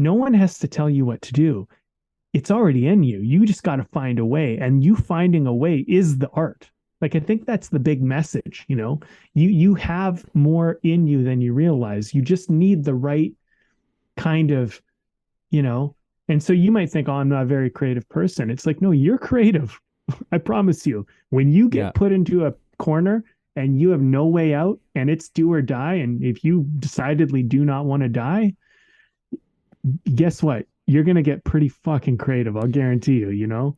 no one has to tell you what to do. It's already in you. You just got to find a way, and you finding a way is the art. Like, I think that's the big message. You have more in you than you realize. You just need the right kind of, you know. And so you might think, oh, I'm not a very creative person. It's like, no, you're creative. I promise you. When you Yeah. get put into a corner and you have no way out, and it's do or die, and if you decidedly do not want to die, guess what? You're going to get pretty fucking creative. I'll guarantee you.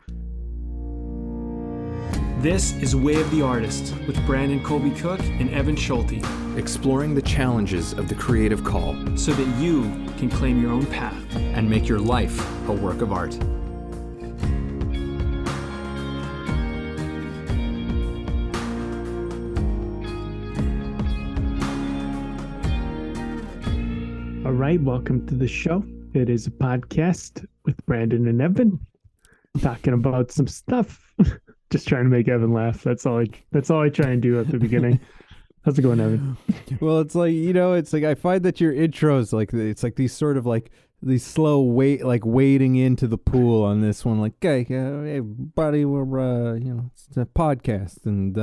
This is Way of the Artist with Brandon Colby Cook and Evan Schulte, exploring the challenges of the creative call so that you can claim your own path and make your life a work of art. All right, welcome to the show. It is a podcast with Brandon and Evan talking about some stuff. Just trying to make Evan laugh. That's all I try and do at the beginning. How's it going, Evan? Well, it's like, it's like I find that your intros, like, it's like these sort of like these slow wading into the pool on this one. Like, hey, buddy, we're it's a podcast, and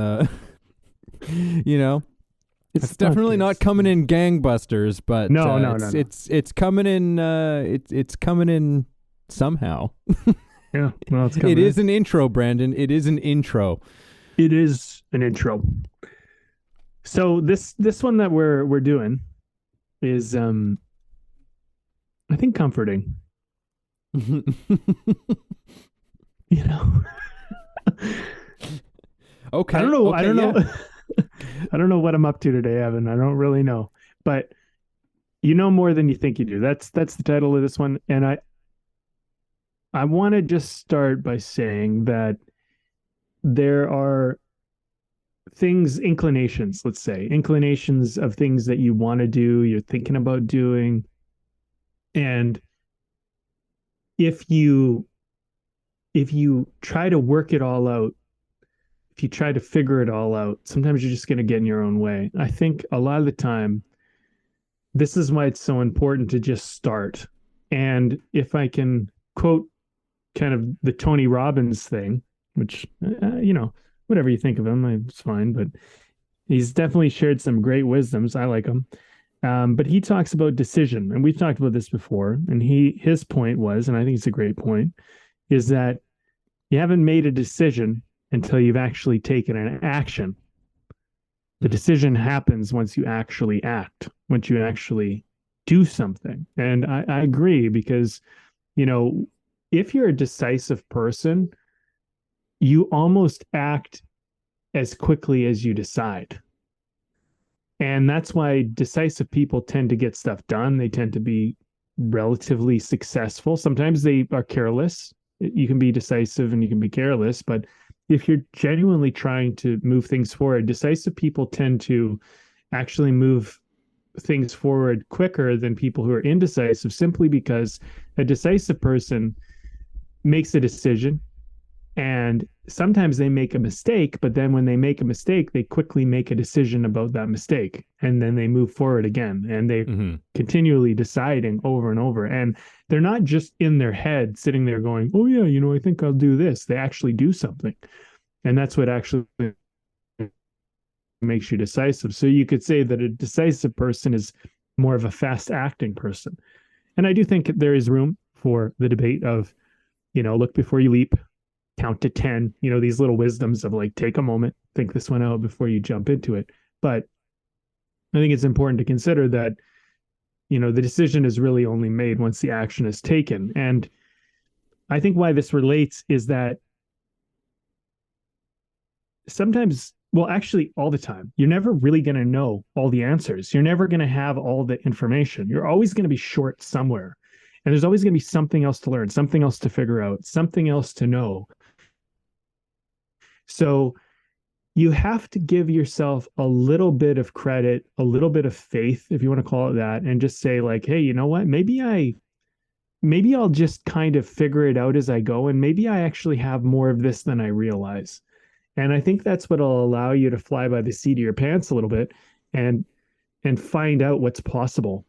it's definitely not coming in gangbusters, but no. It's coming in. It's coming in somehow. Yeah, well, it's coming. It is an intro, Brandon. It is an intro. It is an intro. So this one that we're doing is I think comforting. Okay. I don't know. Okay, I don't know. Yeah. I don't know what I'm up to today, Evan. I don't really know, but you know more than you think you do. That's the title of this one, and I want to just start by saying that there are inclinations, let's say, inclinations of things that you want to do, you're thinking about doing. And if you try to work it all out, if you try to figure it all out, sometimes you're just going to get in your own way. I think a lot of the time, this is why it's so important to just start. And if I can quote kind of the Tony Robbins thing, which, whatever you think of him, it's fine, but he's definitely shared some great wisdoms. I like him. But he talks about decision, and we've talked about this before. And his point was, and I think it's a great point, is that you haven't made a decision until you've actually taken an action. The decision happens once you actually act, once you actually do something. And I agree, because, if you're a decisive person, you almost act as quickly as you decide. And that's why decisive people tend to get stuff done. They tend to be relatively successful. Sometimes they are careless. You can be decisive and you can be careless, but if you're genuinely trying to move things forward, decisive people tend to actually move things forward quicker than people who are indecisive, simply because a decisive person makes a decision, and sometimes they make a mistake, but then when they make a mistake, they quickly make a decision about that mistake, and then they move forward again, and they continually deciding over and over. And they're not just in their head sitting there going, oh yeah, I think I'll do this. They actually do something. And that's what actually makes you decisive. So you could say that a decisive person is more of a fast acting person. And I do think there is room for the debate of, look before you leap, count to 10, these little wisdoms of like, take a moment, think this one out before you jump into it. But I think it's important to consider that, the decision is really only made once the action is taken. And I think why this relates is that sometimes, well, actually all the time, you're never really going to know all the answers. You're never going to have all the information. You're always going to be short somewhere. And there's always going to be something else to learn, something else to figure out, something else to know. So you have to give yourself a little bit of credit, a little bit of faith, if you want to call it that, and just say like, hey, you know what? Maybe I'll just kind of figure it out as I go. And maybe I actually have more of this than I realize. And I think that's what'll allow you to fly by the seat of your pants a little bit and find out what's possible.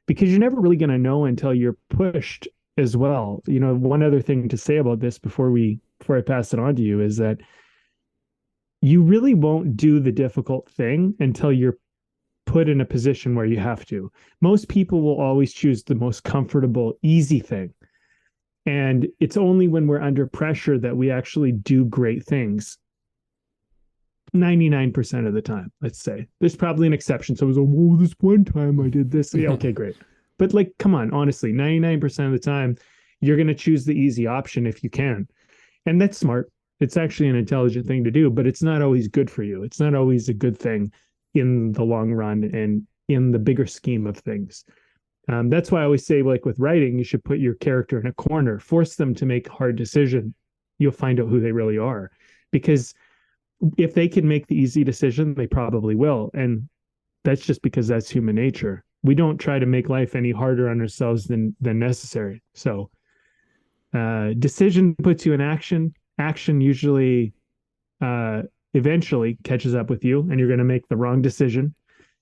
because you're never really going to know until you're pushed as well. You know, one other thing to say about this before I pass it on to you is that you really won't do the difficult thing until you're put in a position where you have to. Most people will always choose the most comfortable, easy thing. And it's only when we're under pressure that we actually do great things. 99% of the time, let's say. There's probably an exception. So it was like, whoa, this one time I did this. Yeah, okay, great. But like, come on, honestly, 99% of the time, you're going to choose the easy option if you can. And that's smart. It's actually an intelligent thing to do, but it's not always good for you. It's not always a good thing in the long run and in the bigger scheme of things. That's why I always say, like with writing, you should put your character in a corner, force them to make a hard decision. You'll find out who they really are. Because if they can make the easy decision, they probably will. And that's just because that's human nature. We don't try to make life any harder on ourselves than necessary. So decision puts you in action. Action usually eventually catches up with you, and you're going to make the wrong decision.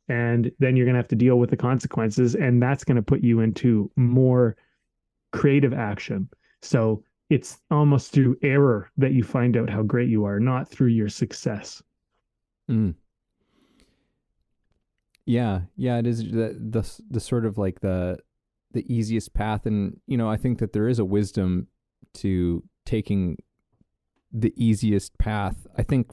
And then you're going to have to deal with the consequences. And that's going to put you into more creative action. So it's almost through error that you find out how great you are, not through your success. Mm. Yeah, it is the sort of like the easiest path, and you know, I think that there is a wisdom to taking the easiest path. I think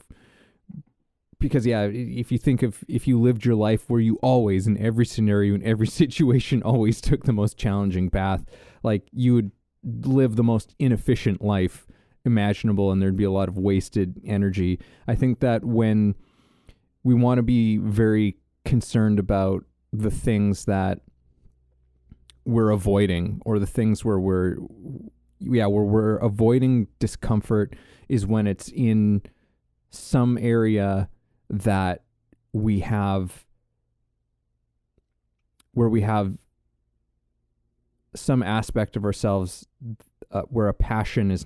because if you lived your life where you always, in every scenario, in every situation, always took the most challenging path, like you would live the most inefficient life imaginable, and there'd be a lot of wasted energy. I think that when we want to be very concerned about the things that we're avoiding, or the things where we're avoiding discomfort, is when it's in some area that we have some aspect of ourselves where a passion is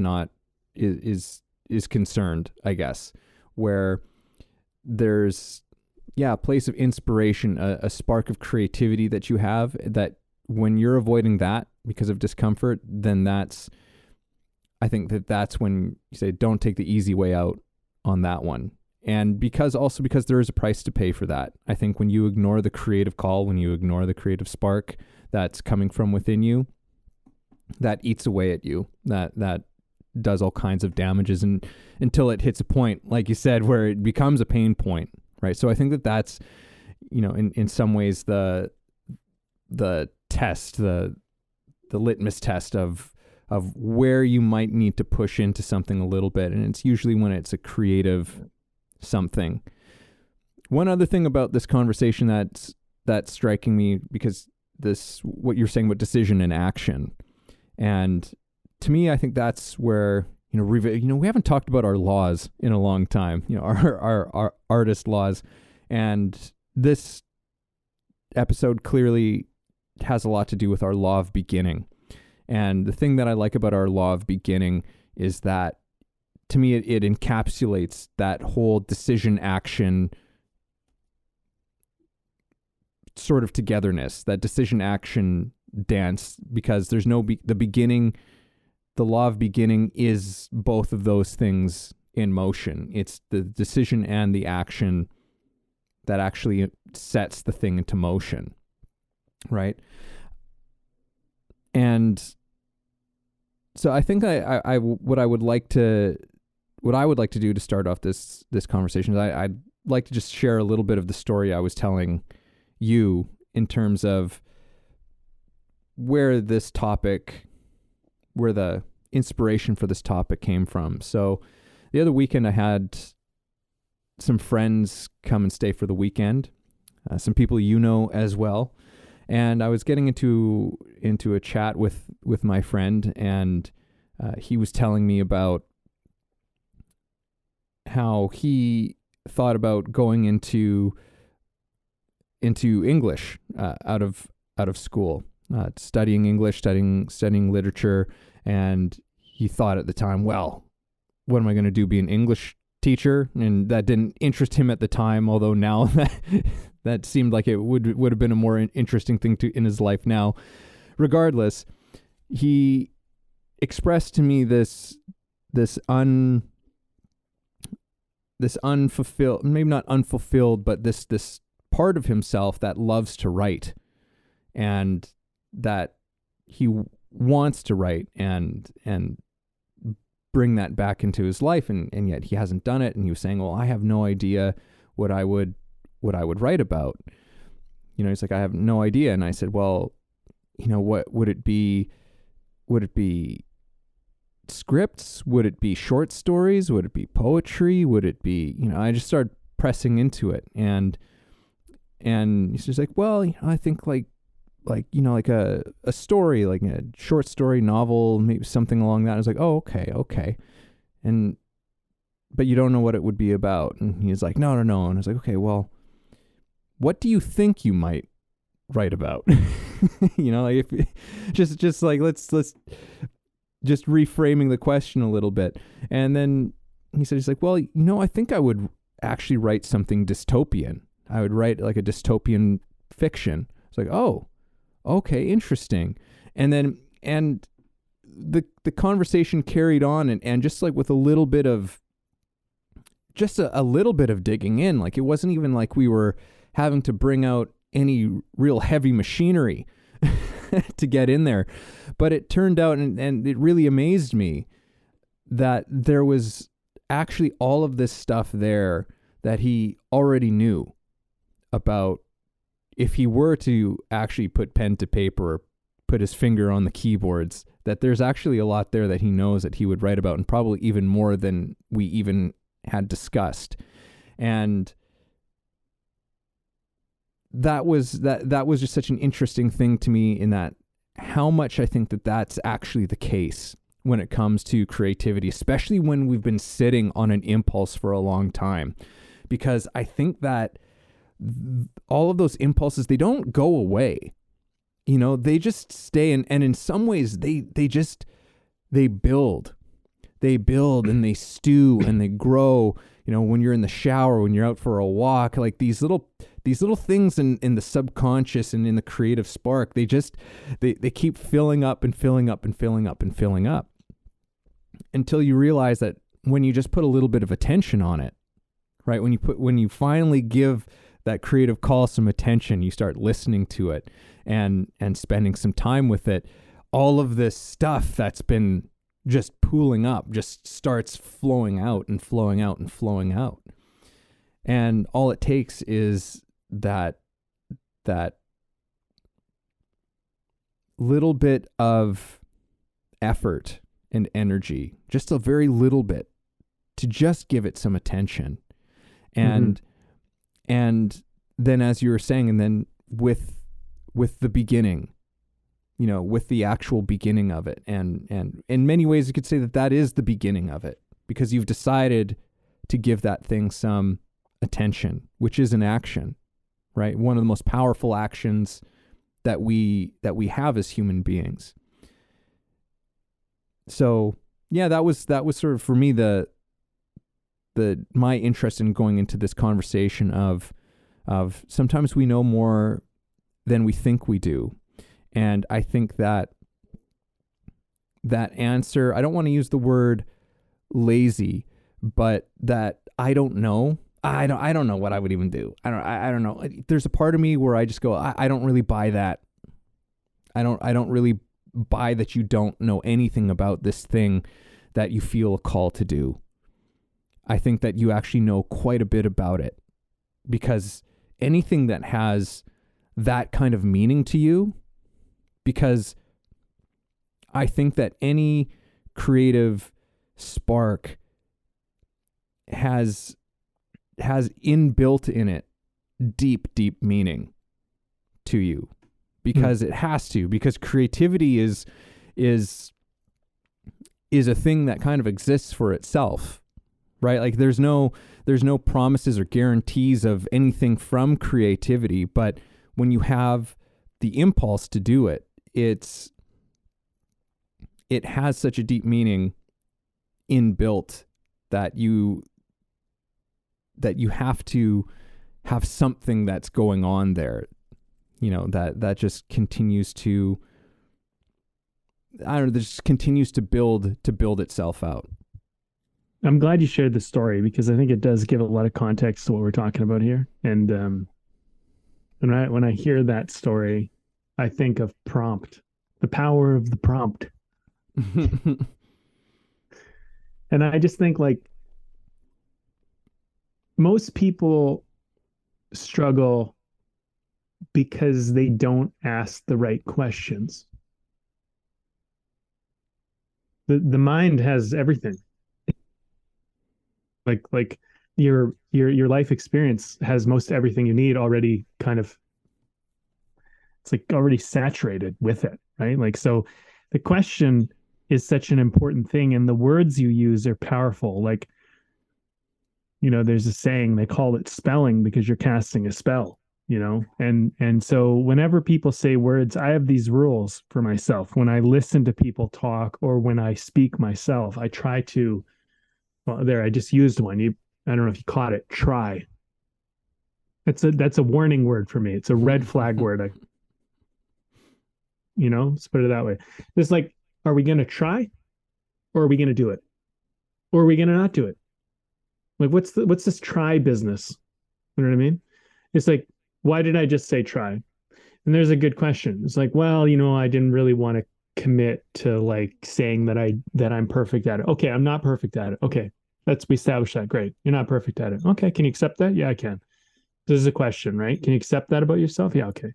concerned, I guess, where there's a place of inspiration, a spark of creativity that you have, that when you're avoiding that because of discomfort, then I think that's when you say, don't take the easy way out on that one. And because there is a price to pay for that. I think when you ignore the creative call, when you ignore the creative spark that's coming from within you, that eats away at you. That does all kinds of damages, and until it hits a point, like you said, where it becomes a pain point, right? So I think that's, you know, in some ways the test, the litmus test of where you might need to push into something a little bit, and it's usually when it's a creative something. One other thing about this conversation that's striking me, because what you're saying about decision and action, and to me, I think that's where, you know, we haven't talked about our laws in a long time, you know, our artist laws, and this episode clearly has a lot to do with our law of beginning. And the thing that I like about our law of beginning is that, to me, it encapsulates that whole decision action sort of togetherness, that decision action dance, because there's the beginning. The law of beginning is both of those things in motion. It's the decision and the action that actually sets the thing into motion, right? And so I think what I would like to do to start off this conversation is I'd like to just share a little bit of the story I was telling you in terms of where the inspiration for this topic came from. So the other weekend I had some friends come and stay for the weekend, some people you know as well. And I was getting into a chat with my friend, and he was telling me about how he thought about going into English out of school, studying English, studying literature, and he thought at the time, well, what am I going to do? Be an English teacher, and that didn't interest him at the time, although now that seemed like it would have been a more interesting thing in his life now. Regardless, he expressed to me this unfulfilled, maybe not unfulfilled, but this part of himself that loves to write, and that he wants to write and bring that back into his life, and yet he hasn't done it. And he was saying, well, I have no idea what I would write about. He's like, I have no idea. And I said, well, what would it be? Would it be scripts? Would it be short stories? Would it be poetry? Would it be, I just started pressing into it. And he's just like, well, I think like a story, like a short story, novel, maybe something along that. I was like, oh, okay. But you don't know what it would be about. And he's like, no. And I was like, okay, well, what do you think you might write about? Like if just like, let's just reframing the question a little bit. And then he's like, well, I think I would actually write something dystopian. I would write like a dystopian fiction. It's like, oh, okay, interesting. And the conversation carried on, and just like with a little bit of digging in. Like, it wasn't even like we were having to bring out any real heavy machinery to get in there. But it turned out, and it really amazed me, that there was actually all of this stuff there that he already knew about. If he were to actually put pen to paper, or put his finger on the keyboards, that there's actually a lot there that he knows that he would write about, and probably even more than we even had discussed. And that was just such an interesting thing to me, in that how much I think that that's actually the case when it comes to creativity, especially when we've been sitting on an impulse for a long time. Because I think that all of those impulses, they don't go away. They just stay, and in some ways they build and they stew and they grow. When you're in the shower, when you're out for a walk, like these little things in the subconscious and in the creative spark, they keep filling up and filling up and filling up and filling up, until you realize that when you just put a little bit of attention on it, right? When you finally give that creative call some attention, you start listening to it and spending some time with it, all of this stuff that's been just pooling up just starts flowing out and flowing out and flowing out. And all it takes is that little bit of effort and energy, just a very little bit, to just give it some attention. And then, as you were saying, and then with the beginning, with the actual beginning of it, and in many ways you could say that is the beginning of it, because you've decided to give that thing some attention, which is an action, right? One of the most powerful actions that we have as human beings. So yeah, that was sort of, for me, my interest in going into this conversation of sometimes we know more than we think we do. And I think that answer, I don't want to use the word lazy, but that I don't know. I don't know what I would even do. I don't know. There's a part of me where I just go, I don't really buy that. I don't really buy that you don't know anything about this thing that you feel a call to do. I think that you actually know quite a bit about it, because anything that has that kind of meaning to you, because I think that any creative spark has inbuilt in it deep meaning to you, because it has to, because creativity is a thing that kind of exists for itself, right? Like there's no promises or guarantees of anything from creativity, but when you have the impulse to do it, it has such a deep meaning inbuilt that you that you have to have something that's going on there, that just continues to, I don't know, just continues to build itself out. I'm glad you shared the story because I think it does give a lot of context to what we're talking about here. And when I hear that story, I think of prompt, the power of the prompt. And I just think like most people struggle because they don't ask the right questions. The mind has everything. Like your life experience has most everything you need already kind of, it's like already saturated with it, right? Like so the question is such an important thing and the words you use are powerful. Like, there's a saying, they call it spelling because you're casting a spell, and so whenever people say words, I have these rules for myself. When I listen to people talk or when I speak myself, I try to, well, there, I just used one. I don't know if you caught it. Try. That's a warning word for me. It's a red flag word. Let's put it that way. It's like, are we going to try or are we going to do it? Or are we going to not do it? Like, what's this try business? You know what I mean? It's like, why did I just say try? And there's a good question. It's like, well, I didn't really want to commit to like saying that I'm perfect at it. Okay, I'm not perfect at it. Okay, we establish that. Great. You're not perfect at it. Okay, can you accept that? Yeah, I can. This is a question, right? Can you accept that about yourself? Yeah, okay.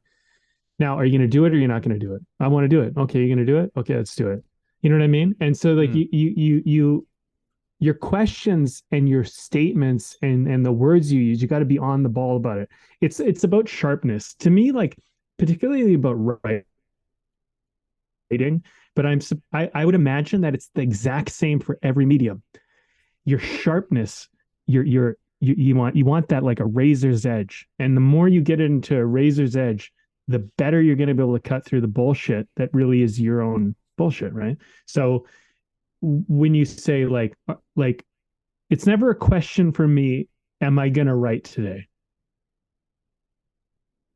Now, are you going to do it or you're not going to do it? I want to do it. Okay, you're going to do it? Okay, let's do it. You know what I mean? And so like your questions and your statements and the words you use, you got to be on the ball about it. It's about sharpness. To me, like particularly about writing, but I would imagine that it's the exact same for every medium. Your sharpness, you want that like a razor's edge. And the more you get into a razor's edge, the better you're going to be able to cut through the bullshit that really is your own bullshit, right? So when you say like it's never a question for me, am I going to write today?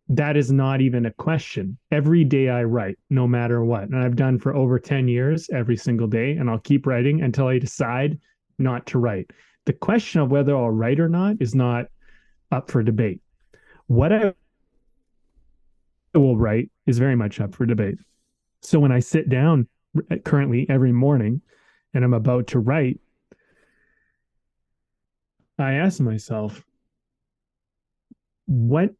That is not even a question. Every day I write, no matter what. And I've done for over 10 years every single day, and I'll keep writing until I decide not to write. The question of whether I'll write or not is not up for debate. What I will write is very much up for debate. So when I sit down currently every morning and I'm about to write, I ask myself, what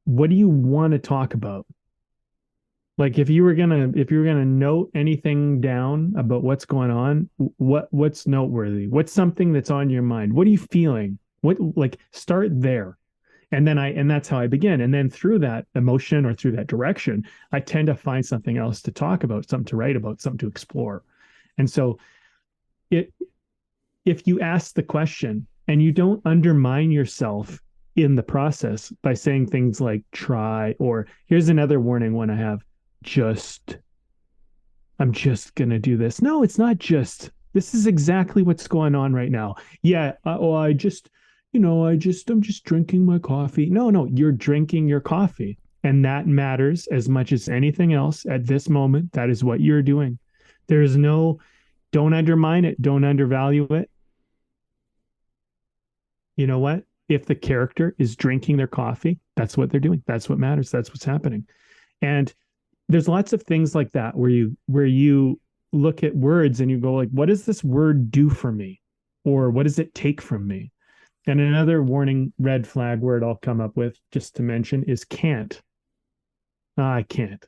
do you want to talk about? Like if you were gonna note anything down about what's going on, what's noteworthy? What's something that's on your mind? What are you feeling? What, like, start there. And that's how I begin. And then through that emotion or through that direction, I tend to find something else to talk about, something to write about, something to explore. And so if you ask the question and you don't undermine yourself in the process by saying things like try, or here's another warning one I have, I'm just going to do this. No, it's not just, this is exactly what's going on right now. Yeah. I'm just drinking my coffee. No, you're drinking your coffee. And that matters as much as anything else at this moment. That is what you're doing. There's no, don't undermine it. Don't undervalue it. You know what? If the character is drinking their coffee, that's what they're doing. That's what matters. That's what's happening. And there's lots of things like that where you look at words and you go like, what does this word do for me? Or what does it take from me? And another warning red flag word I'll come up with just to mention is can't. I can't.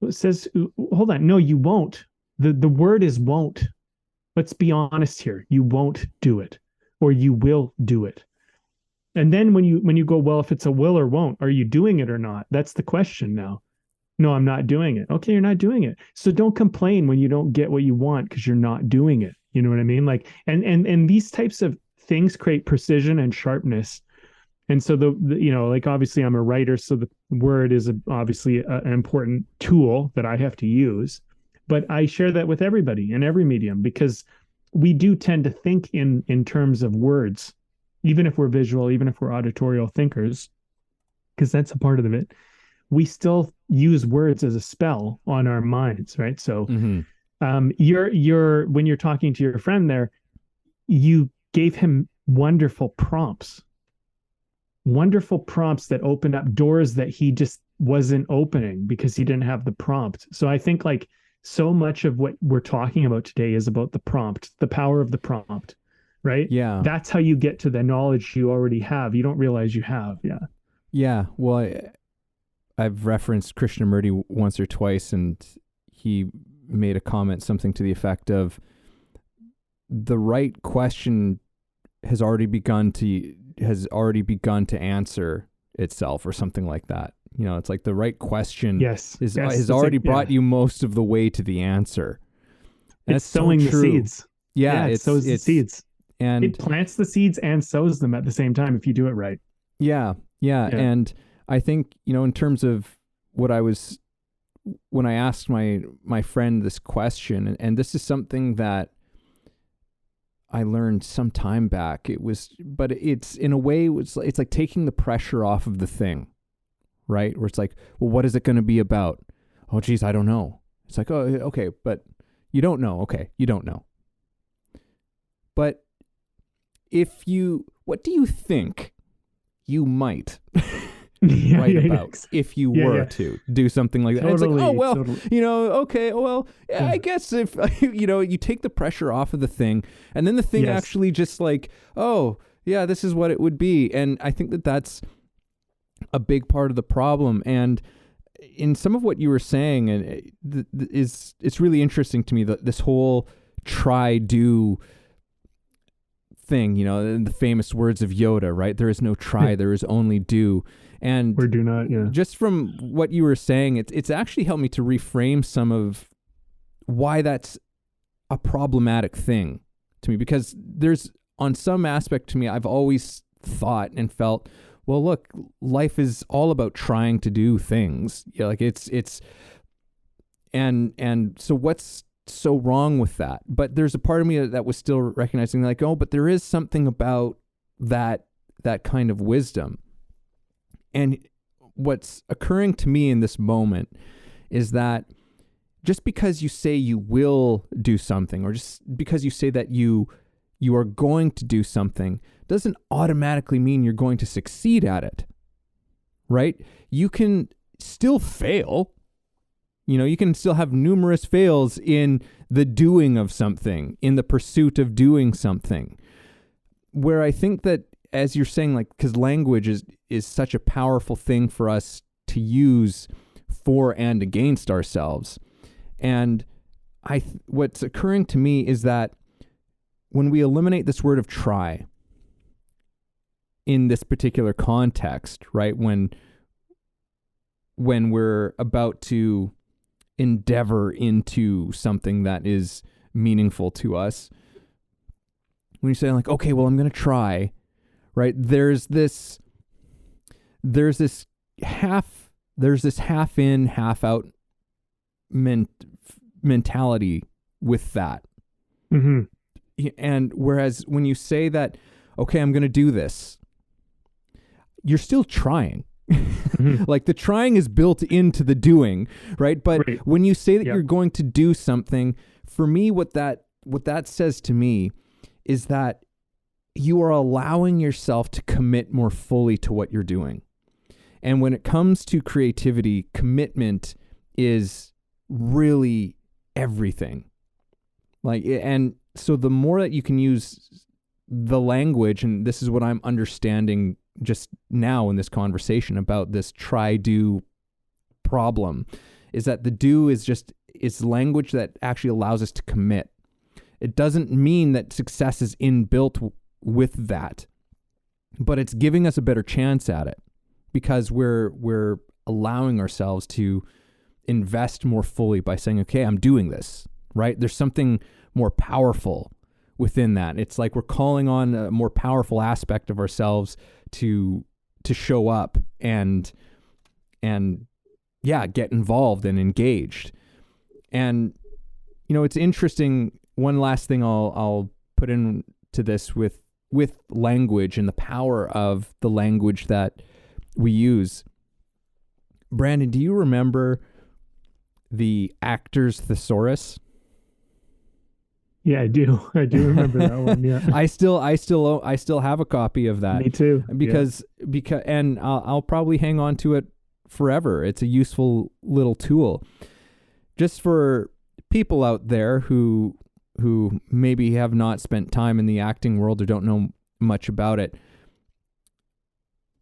It says, hold on. No, you won't. The word is won't. Let's be honest here. You won't do it, or you will do it. And then when you go, well, if it's a will or won't, are you doing it or not? That's the question now. No, I'm not doing it. Okay, you're not doing it. So don't complain when you don't get what you want because you're not doing it. You know what I mean? Like, and these types of things create precision and sharpness. And so like obviously I'm a writer, so the word is obviously an important tool that I have to use. But I share that with everybody in every medium because we do tend to think in terms of words, even if we're visual, even if we're auditorial thinkers, because that's a part of it. We still use words as a spell on our minds, right? So Mm-hmm. you're when you're talking to your friend there, you gave him wonderful prompts that opened up doors that he just wasn't opening because he didn't have the prompt. So I think like so much of what we're talking about today is about the prompt, the power of the prompt, right? Yeah. That's how you get to the knowledge you already have. You don't realize you have. Yeah. Yeah. Well, I've referenced Krishnamurti once or twice, and he made a comment, something to the effect of the right question has already begun to answer itself, or something like that. You know, it's like the right question Yes. has already brought you most of the way to the answer. And It's sowing so the true. seeds. Yeah, it sows the seeds. And it plants the seeds and sows them at the same time if you do it right. Yeah. And I think, in terms of when I asked my friend this question, and this is something that I learned some time back. But it's in a way, it's like taking the pressure off of the thing, right? Where it's like, well, what is it going to be about? Oh, geez, I don't know. It's like, oh, okay, but you don't know. Okay, you don't know. But what do you think you might write about if you were to do something like that? Totally, it's like, oh, well, totally. Okay, well, I guess if, you take the pressure off of the thing, and then the thing actually just like, oh, yeah, this is what it would be. And I think that that's a big part of the problem. And in some of what you were saying, and it's really interesting to me, that this whole try, do thing, the famous words of WOTA, right? There is no try, there is only do. And or do not, just from what you were saying, it's actually helped me to reframe some of why that's a problematic thing to me, because there's, on some aspect to me, I've always thought and felt, well, look, life is all about trying to do things. And so what's so wrong with that? But there's a part of me that was still recognizing, like, oh, but there is something about that kind of wisdom. And what's occurring to me in this moment is that just because you say you will do something, or just because you say that you are going to do something, doesn't automatically mean you're going to succeed at it, right? You can still fail. You can still have numerous fails in the doing of something, in the pursuit of doing something. Where I think that, as you're saying, like, because language is such a powerful thing for us to use for and against ourselves. And what's occurring to me is that when we eliminate this word of try in this particular context, right, when we're about to endeavor into something that is meaningful to us, when you say, like, okay, well, I'm going to try, right? There's this half in, half out mentality with that. Mm-hmm. And whereas when you say that, okay, I'm going to do this, you're still trying. Mm-hmm. Like, the trying is built into the doing, right? But when you say that you're going to do something, for me, what that says to me is that you are allowing yourself to commit more fully to what you're doing. And when it comes to creativity, commitment is really everything. Like, and so the more that you can use the language, and this is what I'm understanding just now in this conversation about this try-do problem, is that the do is language that actually allows us to commit. It doesn't mean that success is inbuilt with that, but it's giving us a better chance at it because we're allowing ourselves to invest more fully by saying, okay, I'm doing this, right? There's something more powerful within that. It's like we're calling on a more powerful aspect of ourselves to show up and get involved and engaged. And it's interesting one last thing I'll put into this with language and the power of the language that we use. Brandon, do you remember the actor's thesaurus? Yeah, I do. I do remember that one. Yeah, I still have a copy of that. me too. Because and I'll probably hang on to it forever. It's a useful little tool. Just for people out there who maybe have not spent time in the acting world or don't know much about it,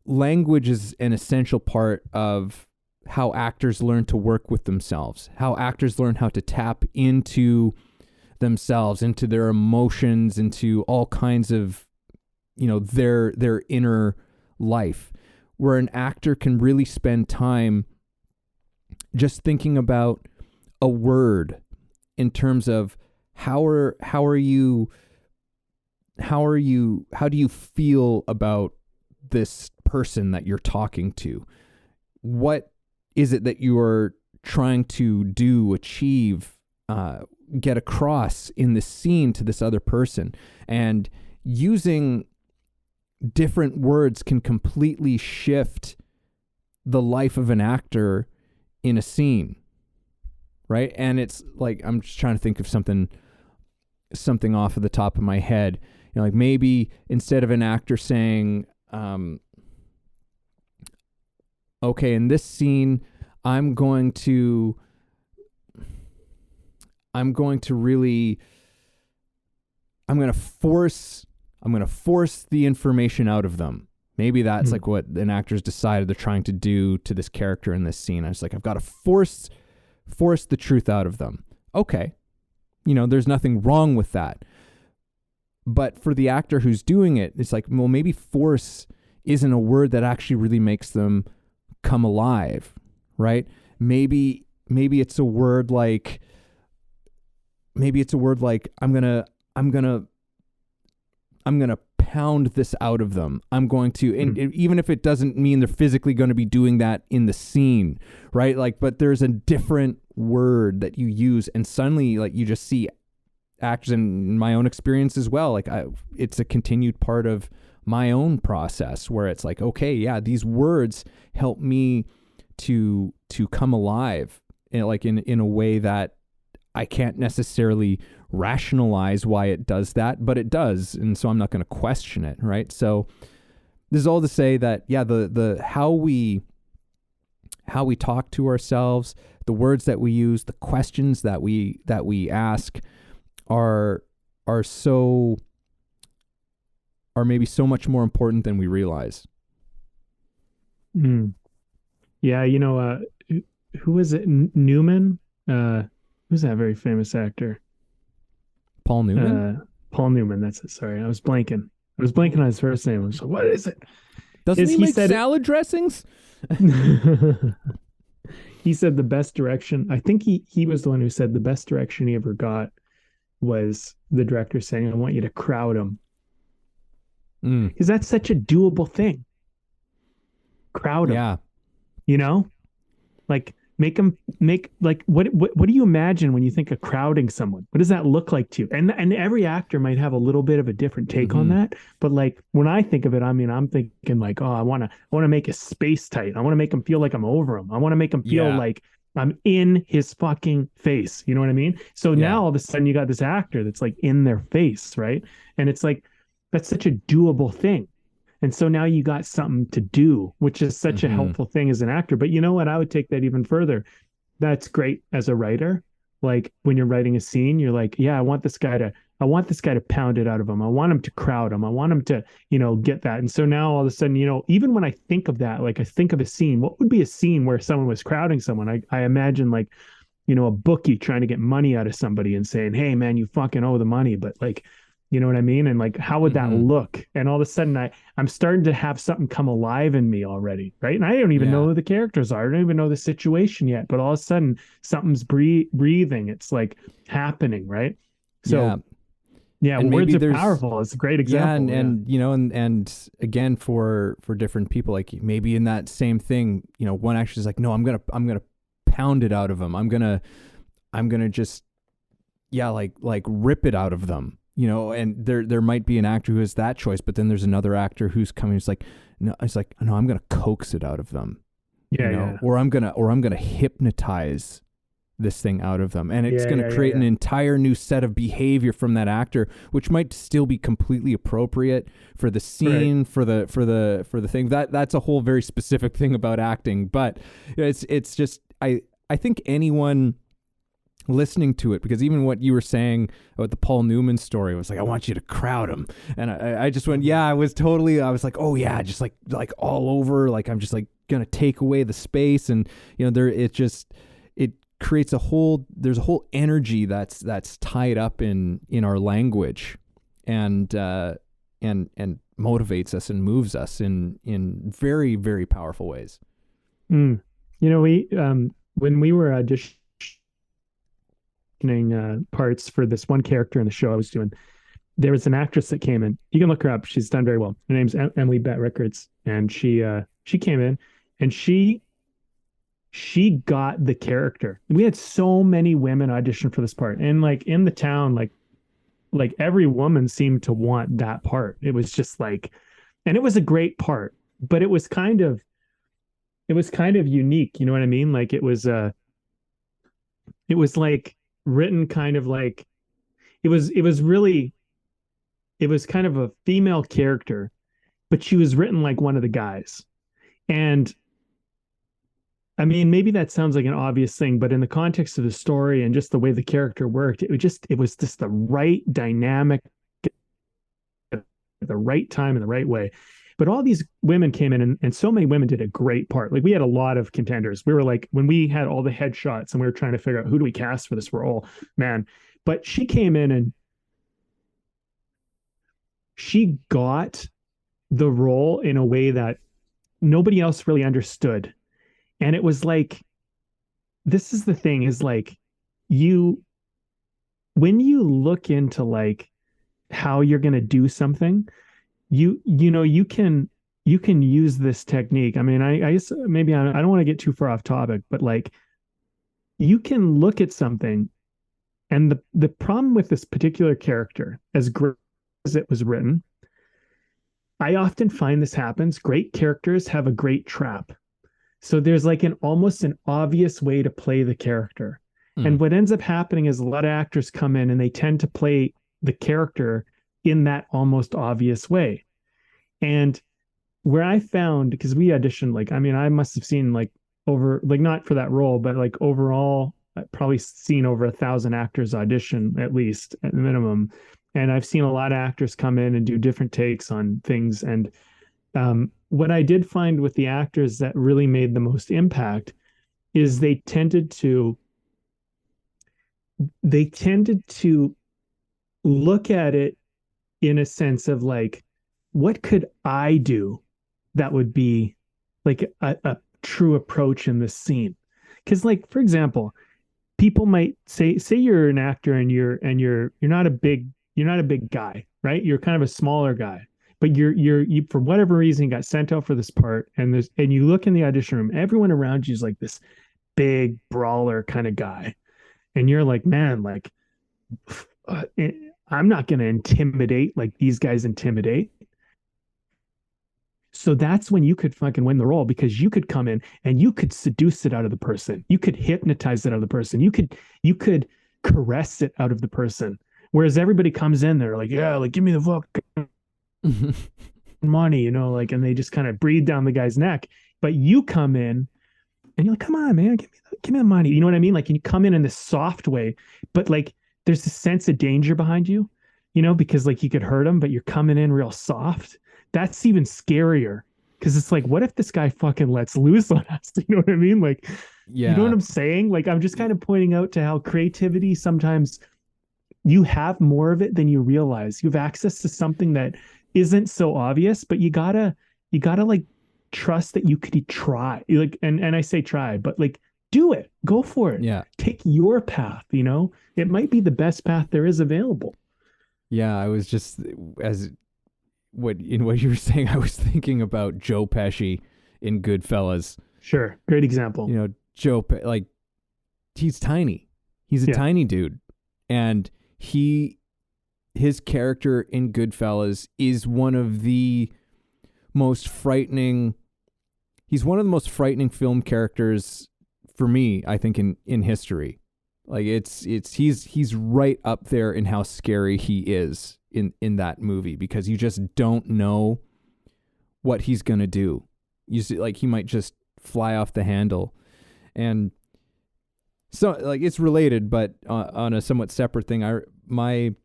language is an essential part of how actors learn to work with themselves, how actors learn how to tap into themselves, into their emotions, into all kinds of, their inner life, where an actor can really spend time just thinking about a word in terms of how do you feel about this person that you're talking to? What is it that you are trying to do, achieve, get across in this scene to this other person? And using different words can completely shift the life of an actor in a scene, right? And it's like, I'm just trying to think of something off of the top of my head. Like maybe instead of an actor saying, okay, in this scene, I'm going to force the information out of them. Maybe that's like what an actor's decided they're trying to do to this character in this scene. I was like, I've got to force the truth out of them. Okay. There's nothing wrong with that. But for the actor who's doing it, it's like, well, maybe force isn't a word that actually really makes them come alive, right? Maybe it's a word like I'm gonna pound this out of them. I'm going to, and even if it doesn't mean they're physically going to be doing that in the scene, right? Like, but there's a different word that you use, and suddenly, like, you just see actors, in my own experience as well. Like, it's a continued part of my own process where it's like, okay, yeah, these words help me to come alive, in a way that I can't necessarily rationalize why it does that, but it does. And so I'm not going to question it. Right. So this is all to say that, yeah, the how we talk to ourselves, the words that we use, the questions that we ask are maybe so much more important than we realize. Yeah. Who is it? Newman? Who's that very famous actor? Paul Newman? Paul Newman, that's it. Sorry, I was blanking. On his first name. I was like, what is it? Doesn't he make salad dressings? He said the best direction. I think he was the one who said the best direction he ever got was the director saying, I want you to crowd him. Because that's such a doable thing. Crowd him. Yeah. Like, what do you imagine when you think of crowding someone? What does that look like to you? And every actor might have a little bit of a different take on that. But like, when I think of it, I mean, I'm thinking like, oh, I want to make a space tight. I want to make him feel like I'm over him. I want to make him feel like I'm in his fucking face. You know what I mean? So now all of a sudden you got this actor that's like in their face, right? And it's like, that's such a doable thing. And so now you got something to do, which is such a helpful thing as an actor. But you know what? I would take that even further. That's great as a writer. Like when you're writing a scene, you're like, yeah, I want this guy to pound it out of him. I want him to crowd him. I want him to, get that. And so now all of a sudden, even when I think of that, like I think of a scene, what would be a scene where someone was crowding someone? I imagine like, a bookie trying to get money out of somebody and saying, hey man, you fucking owe the money. But like, you know what I mean? And like, how would that look? And all of a sudden I'm starting to have something come alive in me already. Right. And I don't even know who the characters are. I don't even know the situation yet, but all of a sudden something's breathing. It's like happening. Right. So and words are powerful. It's a great example. And again, for different people, like maybe in that same thing, one actor is like, no, I'm going to pound it out of him. I'm going to just, like rip it out of them, and there might be an actor who has that choice, but then there's another actor who's coming, it's like, no, I'm going to coax it out of them, Yeah. or I'm going to hypnotize this thing out of them, and it's going to create an entire new set of behavior from that actor, which might still be completely appropriate for the scene, for the thing. That's a whole very specific thing about acting, but it's just, I think anyone listening to it, because even what you were saying about the Paul Newman story was like, I want you to crowd him, and I just went, I was like, oh yeah, just like all over, like I'm just like gonna take away the space, and it creates there's a whole energy that's tied up in our language, and motivates us and moves us in very, very powerful ways. We when we were auditioning parts for this one character in the show I was doing, there was an actress that came in. You can look her up. She's done very well. Her name's Emily Bett Rickards, and she came in, and she got the character. We had so many women audition for this part, and like in the town, like every woman seemed to want that part. It was just like, and it was a great part, but it was kind of unique. You know what I mean? Like it was like written kind of like, it was kind of a female character, but she was written like one of the guys. And I mean, maybe that sounds like an obvious thing, but in the context of the story and just the way the character worked, it was just the right dynamic at the right time in the right way. But all these women came in, and so many women did a great part. Like we had a lot of contenders. We were like, when we had all the headshots and we were trying to figure out who do we cast for this role, man. But she came in and she got the role in a way that nobody else really understood. And it was like, this is the thing, is like, when you look into like how you're going to do something, you can use this technique. I mean, I guess maybe I don't want to get too far off topic, but like you can look at something, and the problem with this particular character, as great as it was written, I often find this happens. Great characters have a great trap. So there's like almost an obvious way to play the character. And what ends up happening is a lot of actors come in and they tend to play the character in that almost obvious way. And where I found, because we auditioned, like, I mean, I must have seen like over, like not for that role, but like overall, I've probably seen over 1,000 actors audition, at least at the minimum. And I've seen a lot of actors come in and do different takes on things. And what I did find with the actors that really made the most impact is they tended to look at it in a sense of like, what could I do that would be like a true approach in this scene? Because like, for example, people might say you're an actor and you're not a big guy, right? You're kind of a smaller guy, but you for whatever reason you got sent out for this part, and you look in the audition room, everyone around you is like this big brawler kind of guy, and you're like, man, like I'm not going to intimidate like these guys intimidate. So that's when you could fucking win the role, because you could come in and you could seduce it out of the person. You could hypnotize it out of the person. You could caress it out of the person. Whereas everybody comes in, they're like, yeah, like give me the fuck money, like, and they just kind of breathe down the guy's neck. But you come in and you're like, come on, man, give me the money. You know what I mean? Like, you come in this soft way, but like there's a sense of danger behind you, because like you could hurt them, but you're coming in real soft. That's even scarier, because it's like, what if this guy fucking lets loose on us? You know what I mean? Like, yeah. You know what I'm saying? Like, I'm just kind of pointing out to how creativity, sometimes you have more of it than you realize. You have access to something that isn't so obvious, but you gotta like trust that you could try. Like, and I say try, but like do it, go for it. Yeah. Take your path, it might be the best path there is available. Yeah. I was just, what you were saying, I was thinking about Joe Pesci in Goodfellas. Sure. Great example. Joe, like, he's tiny. He's a tiny dude. And his character in Goodfellas is one of the most frightening. He's one of the most frightening film characters for me, I think, in history. Like he's right up there in how scary he is in that movie, because you just don't know what he's gonna do. You see, like, he might just fly off the handle. And so, like, it's related, but on a somewhat separate thing. My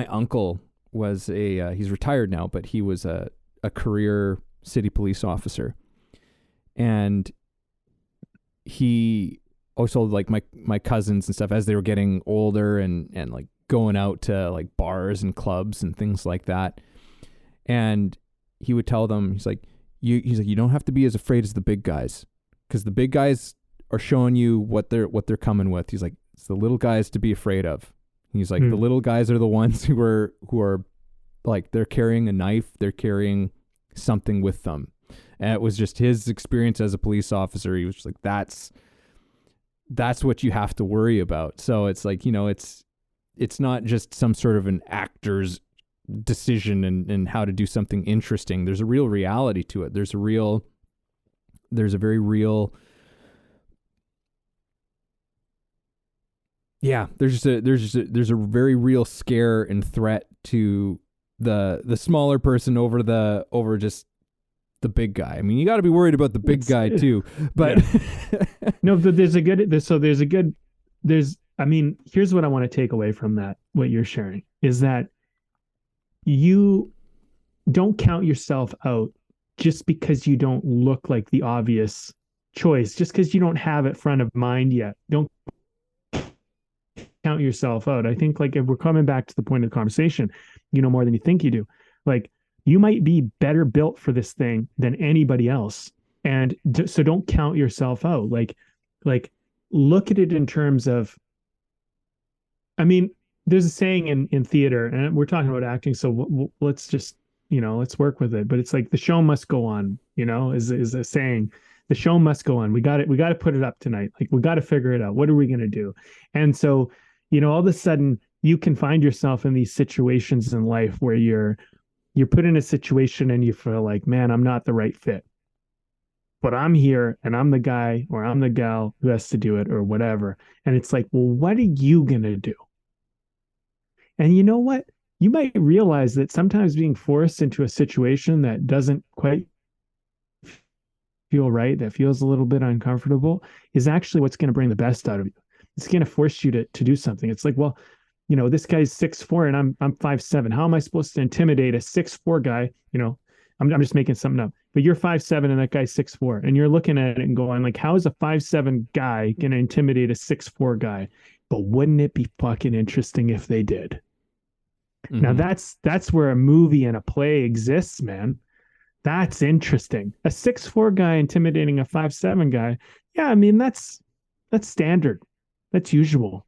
uncle was he's retired now, but he was a career city police officer. And he also, like, my cousins and stuff, as they were getting older and like going out to like bars and clubs and things like that. And he would tell them, he's like, you don't have to be as afraid as the big guys, because the big guys are showing you what they're coming with. He's like, it's the little guys to be afraid of. He's like, the little guys are the ones who are like, they're carrying a knife, they're carrying something with them. And it was just his experience as a police officer. He was just like, that's what you have to worry about. So it's like, it's not just some sort of an actor's decision and how to do something interesting. There's a real reality to it. There's a very real, yeah, there's a very real scare and threat to the smaller person over just the big guy. I mean, you got to be worried about the big guy too, but yeah. No, but here's what I want to take away from that, what you're sharing, is that you don't count yourself out just because you don't look like the obvious choice, just because you don't have it front of mind yet. Don't count yourself out. I think, like, if we're coming back to the point of the conversation, you know more than you think you do. Like, you might be better built for this thing than anybody else. And so don't count yourself out. Like look at it in terms of, I mean, there's a saying in theater, and we're talking about acting, so let's just, let's work with it. But it's like, the show must go on, is a saying. The show must go on. We got to put it up tonight. Like, we got to figure it out. What are we going to do? And so, all of a sudden you can find yourself in these situations in life where you're put in a situation and you feel like, man, I'm not the right fit, but I'm here and I'm the guy or I'm the gal who has to do it or whatever. And it's like, well, what are you going to do? And you know what? You might realize that sometimes being forced into a situation that doesn't quite feel right, that feels a little bit uncomfortable, is actually what's going to bring the best out of you. It's going to force you to do something. It's like, well, this guy's 6'4" and I'm 5'7". How am I supposed to intimidate a 6'4" guy? I'm just making something up, but you're 5'7" and that guy's 6'4", and you're looking at it and going, like, how is a 5'7" guy going to intimidate a 6'4" guy? But wouldn't it be fucking interesting if they did? Mm-hmm. Now that's where a movie and a play exists, man. That's interesting. A 6'4" guy intimidating a 5'7" guy. Yeah, I mean, that's standard. That's usual.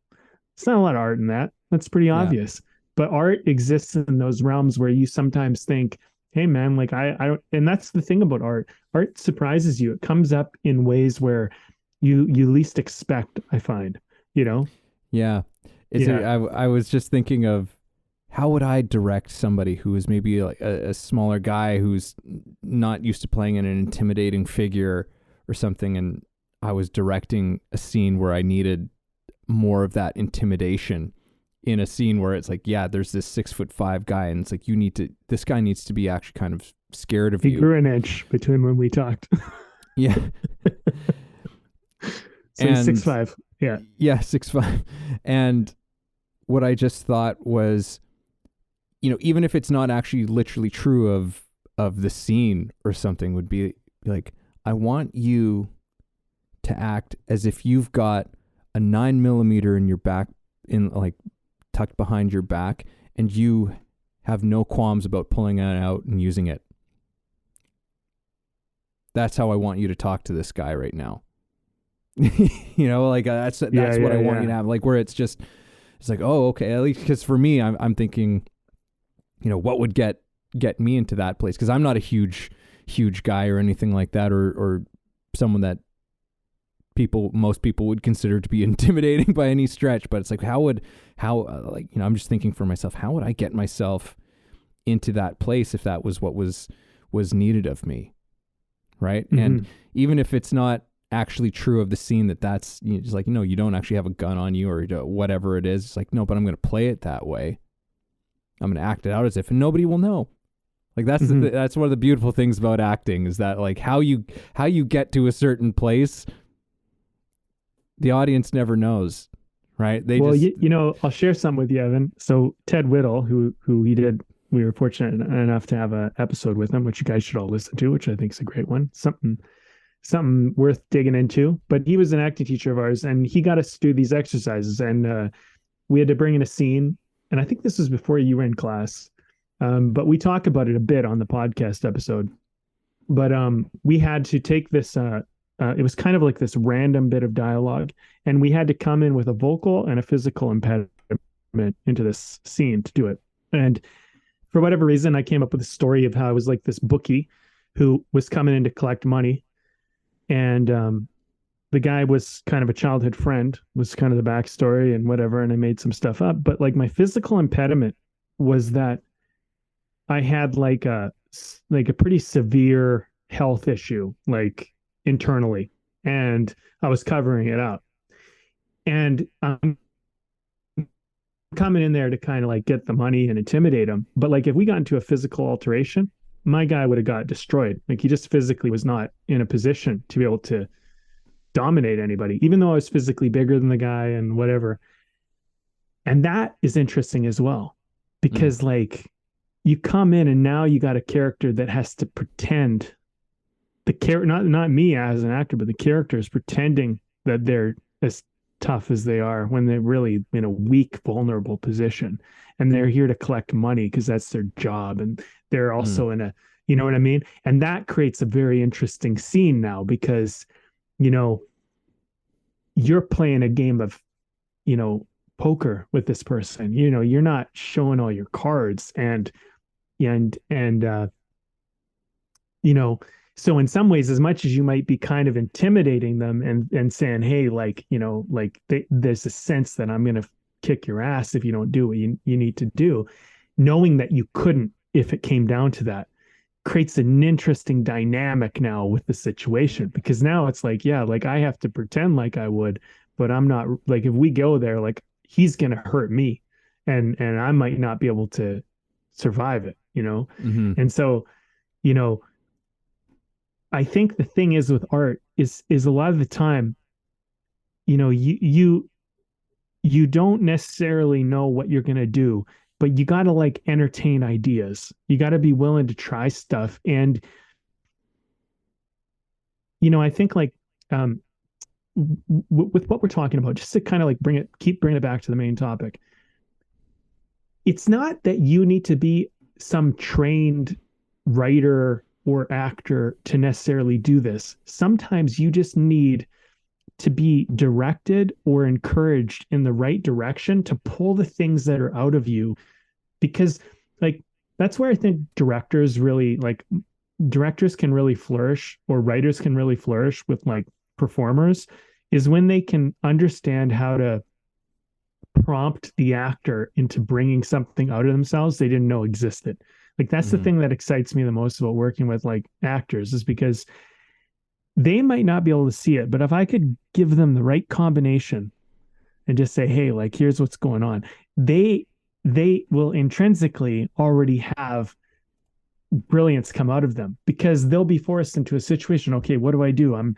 It's not a lot of art in that. That's pretty obvious. Yeah. But art exists in those realms where you sometimes think, hey man, like I don't, and that's the thing about art. Art surprises you. It comes up in ways where you least expect, I find, Yeah. I was just thinking of, how would I direct somebody who is maybe like a smaller guy who's not used to playing an intimidating figure or something, and I was directing a scene where I needed more of that intimidation in a scene where it's like, yeah, there's this 6'5" guy, and it's like, this guy needs to be actually kind of scared of you. He grew an inch between when we talked. Yeah. So he's 6'5". Yeah. Yeah, 6'5". And what I just thought was, even if it's not actually literally true of the scene or something, would be like, I want you to act as if you've got a 9mm in your back, in like tucked behind your back, and you have no qualms about pulling it out and using it. That's how I want you to talk to this guy right now. Like that's what I want you to have. Like, where it's like, oh, okay. At least, because for me, I'm thinking, what would get me into that place? Because I'm not a huge guy or anything like that, or someone that most people would consider to be intimidating by any stretch. But it's like, I'm just thinking for myself, how would I get myself into that place if that was what was needed of me, right? Mm-hmm. And even if it's not actually true of the scene, that's just like, you don't actually have a gun on you or whatever it is. It's like, no, but I'm going to play it that way. I'm going to act it out as if, and nobody will know. Like that's that's one of the beautiful things about acting, is that like how you get to a certain place, the audience never knows, right? I'll share some with you, Evan. So Ted Whittle, who we were fortunate enough to have an episode with him, which you guys should all listen to, which I think is a great one. Something worth digging into. But he was an acting teacher of ours, and he got us to do these exercises, and we had to bring in a scene. And I think this was before you were in class. But we talk about it a bit on the podcast episode. But we had to take this, it was kind of like this random bit of dialogue, and we had to come in with a vocal and a physical impediment into this scene to do it. And for whatever reason, I came up with a story of how I was like this bookie who was coming in to collect money. And the guy was kind of a childhood friend, was kind of the backstory and whatever. And I made some stuff up. But like my physical impediment was that I had like a pretty severe health issue, like internally, and I was covering it up. And I'm coming in there to kind of like get the money and intimidate him. But like if we got into a physical alteration, my guy would have got destroyed. Like he just physically was not in a position to be able to dominate anybody, even though I was physically bigger than the guy and whatever. And that is interesting as well, because like you come in and now you got a character that has to pretend not me as an actor, but the character is pretending that they're as tough as they are when they're really in a weak, vulnerable position, and they're here to collect money because that's their job, and they're also in a, you know what I mean? And that creates a very interesting scene now, because you're playing a game of poker with this person. You're not showing all your cards, and so in some ways, as much as you might be kind of intimidating them and saying, hey, there's a sense that I'm going to kick your ass if you don't do what you need to do, knowing that you couldn't if it came down to that creates an interesting dynamic now with the situation, because now it's like, yeah, like I have to pretend like I would, but I'm not, like if we go there, like he's going to hurt me and I might not be able to survive it, And so, I think the thing is with art is a lot of the time, you don't necessarily know what you're going to do, but you got to like entertain ideas. You got to be willing to try stuff. And, I think like, with what we're talking about, just to kind of like keep bringing it back to the main topic. It's not that you need to be some trained writer or actor to necessarily do this. Sometimes you just need to be directed or encouraged in the right direction to pull the things that are out of you, because like that's where I think directors can really flourish, or writers can really flourish with like performers, is when they can understand how to prompt the actor into bringing something out of themselves they didn't know existed. Like that's the thing that excites me the most about working with like actors, is because they might not be able to see it, but if I could give them the right combination and just say, hey, like here's what's going on, they will intrinsically already have brilliance come out of them, because they'll be forced into a situation. Okay, what do I do? I'm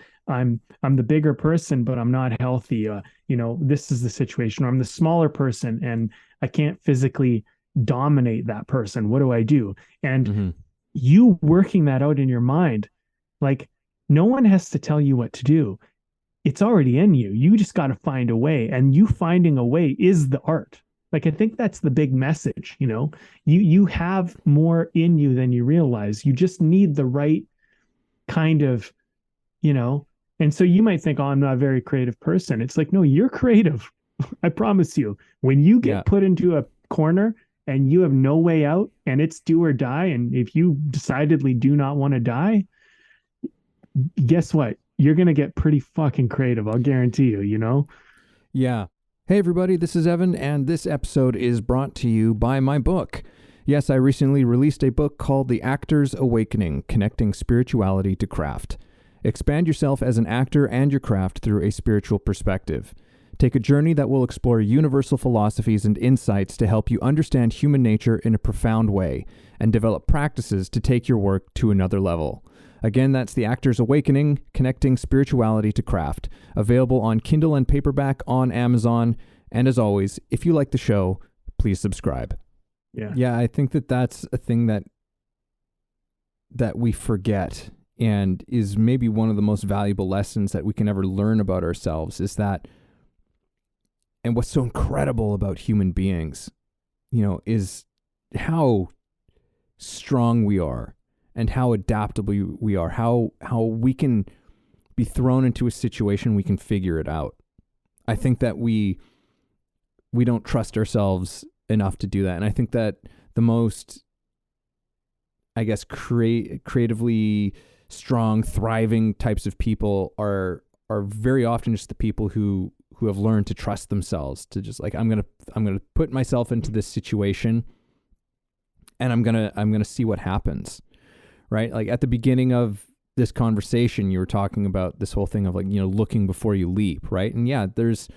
the bigger person, but I'm not healthy. This is the situation. Or I'm the smaller person and I can't physically dominate that person. What do I do? And you working that out in your mind, like no one has to tell you what to do. It's already in you. You just got to find a way, and you finding a way is the art. Like, I think that's the big message, you have more in you than you realize. You just need the right kind of, and so you might think, oh, I'm not a very creative person. It's like, no, you're creative. I promise you, when you get put into a corner and you have no way out and it's do or die, and if you decidedly do not want to die, guess what? you're going to get pretty fucking creative. I'll guarantee you, you know? Yeah. Hey, everybody, this is Evan, and this episode is brought to you by my book. Yes, I recently released a book called The Actor's Awakening, Connecting Spirituality to Craft. Expand yourself as an actor and your craft through a spiritual perspective. Take a journey that will explore universal philosophies and insights to help you understand human nature in a profound way and develop practices to take your work to another level. Again, that's The Actor's Awakening, Connecting Spirituality to Craft, available on Kindle and paperback on Amazon. And as always, if you like the show, please subscribe. Yeah, I think that that's a thing that we forget, and is maybe one of the most valuable lessons that we can ever learn about ourselves, is that, and what's so incredible about human beings, is how strong we are and how adaptable we are, how we can be thrown into a situation, we can figure it out. I think that we don't trust ourselves enough to do that. And I think that the most, I guess, creatively strong, thriving types of people are very often just the people who have learned to trust themselves, to just like, I'm going to put myself into this situation and I'm going to see what happens. Right? Like at the beginning of this conversation, you were talking about this whole thing of like, looking before you leap, right? And yeah, there's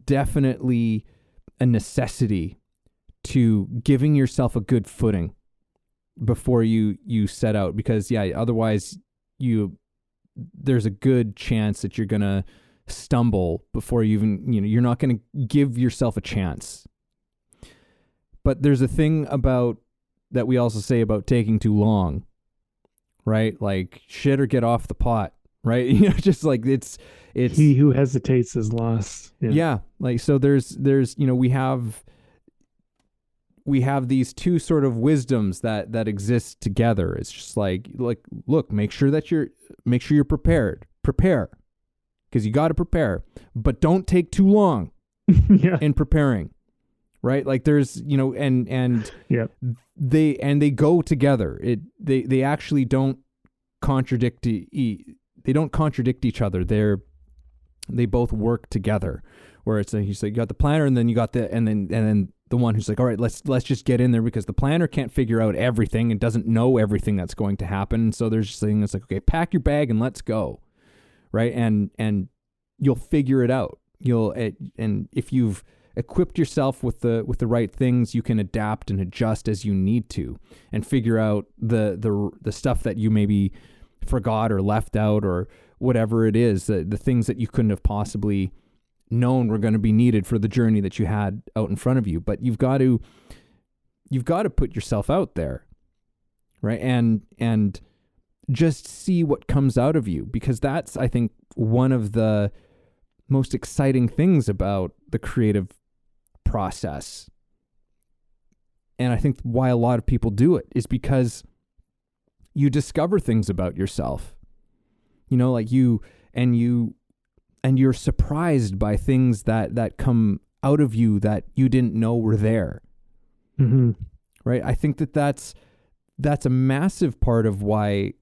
definitely a necessity to giving yourself a good footing before you set out, because otherwise there's a good chance that you're going to stumble before you even, you're not going to give yourself a chance. But there's a thing about that we also say about taking too long, right? Like shit or get off the pot, right? Just like it's he who hesitates is lost. Yeah. Like, so there's, we have these two sort of wisdoms that exist together. It's just like, look, make sure you're prepared, prepare, because you got to prepare, but don't take too long in preparing. Right? Like there's, and they go together. They actually don't contradict. They don't contradict each other. They both work together. Where it's like, you got the planner, and then you got and then the one who's like, all right, let's just get in there, because the planner can't figure out everything and doesn't know everything that's going to happen. And so there's this thing that's like, okay, pack your bag and let's go. Right? And you'll figure it out. And if you've equipped yourself with the right things, you can adapt and adjust as you need to, and figure out the stuff that you maybe forgot or left out, or whatever it is, the things that you couldn't have possibly known were going to be needed for the journey that you had out in front of you. But you've got to put yourself out there, right? And just see what comes out of you, because that's, I think, one of the most exciting things about the creative process. And I think why a lot of people do it is because you discover things about yourself, like and you're surprised by things that come out of you that you didn't know were there. Mm-hmm. Right. I think that's a massive part of why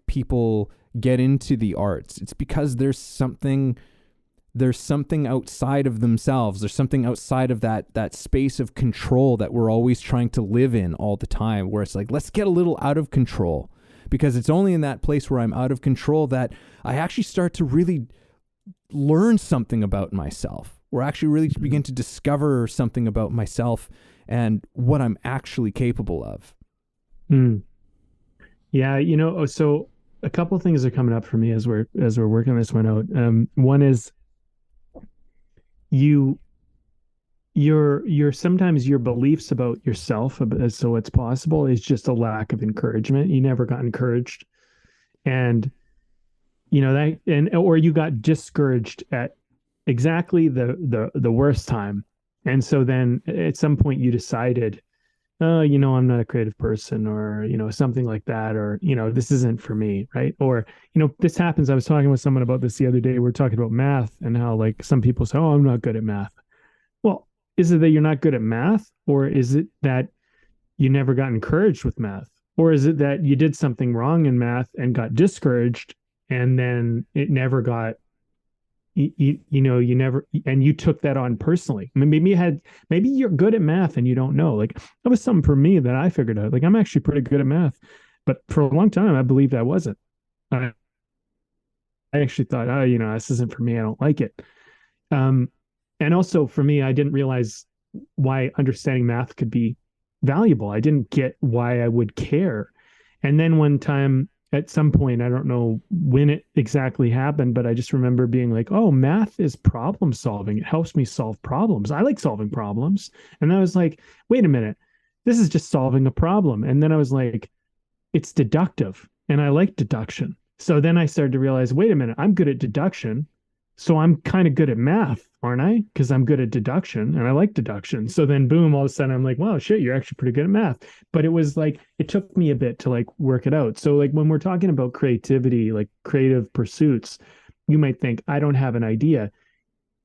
people get into the arts. It's because there's something outside of themselves. There's something outside of that space of control that we're always trying to live in all the time, where it's like, let's get a little out of control, because it's only in that place where I'm out of control that I actually start to really learn something about myself, or actually really begin to discover something about myself and what I'm actually capable of. Yeah. So a couple of things are coming up for me as we're working this one out. One is, your sometimes your beliefs about yourself as so it's possible is just a lack of encouragement. You never got encouraged, and or you got discouraged at exactly the worst time, and so then at some point you decided, I'm not a creative person, or something like that, or this isn't for me, right? Or this happens. I was talking with someone about this the other day. We were talking about math and how, like, some people say, oh, I'm not good at math. Well, is it that you're not good at math, or is it that you never got encouraged with math? Or is it that you did something wrong in math and got discouraged and then it never got you never, and you took that on personally. I mean, maybe you're good at math and you don't know. Like that was something for me that I figured out. Like I'm actually pretty good at math, but for a long time I believed I wasn't. I, I actually thought, oh, this isn't for me. I don't like it. Um, and also for me, I didn't realize why understanding math could be valuable. I didn't get why I would care. And then one time at some point, I don't know when it exactly happened, but I just remember being like, oh, math is problem solving. It helps me solve problems. I like solving problems. And I was like, wait a minute, this is just solving a problem. And then I was like, it's deductive and I like deduction. So then I started to realize, wait a minute, I'm good at deduction. So I'm kind of good at math, aren't I? Because I'm good at deduction and I like deduction. So then boom, all of a sudden I'm like, wow, shit, you're actually pretty good at math. But it was like, it took me a bit to like work it out. So like when we're talking about creativity, like creative pursuits, you might think, I don't have an idea.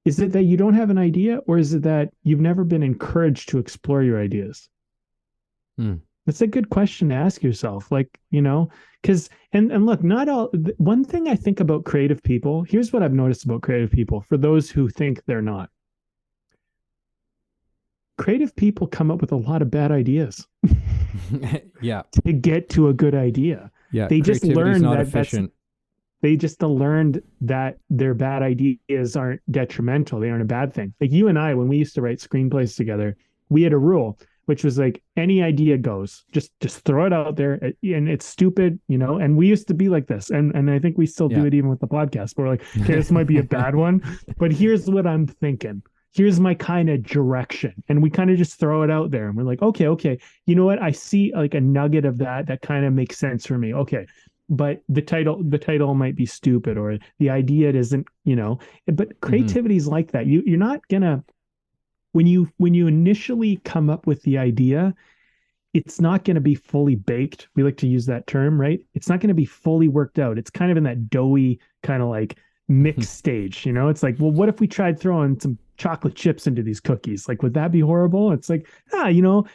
Is it that you don't have an idea, or is it that you've never been encouraged to explore your ideas? Hmm. That's a good question to ask yourself. Like, because and look, not all one thing I think about creative people, here's what I've noticed about creative people for those who think they're not. Creative people come up with a lot of bad ideas. Yeah. To get to a good idea. Yeah. They just learned not that efficient. they just learned that their bad ideas aren't detrimental. They aren't a bad thing. Like you and I, when we used to write screenplays together, we had a rule, which was like any idea goes. Just throw it out there, and it's stupid, And we used to be like this, and I think we still do it even with the podcast. We're like, okay, this might be a bad one, but here's what I'm thinking. Here's my kind of direction, and we kind of just throw it out there, and we're like, okay, you know what? I see like a nugget of that kind of makes sense for me. Okay, but the title might be stupid, or the idea isn't, But creativity is like that. You're not gonna when you initially come up with the idea, it's not going to be fully baked. We like to use that term, right? It's not going to be fully worked out. It's kind of in that doughy kind of like mixed stage, It's like, well, what if we tried throwing some chocolate chips into these cookies? Like, would that be horrible? It's like,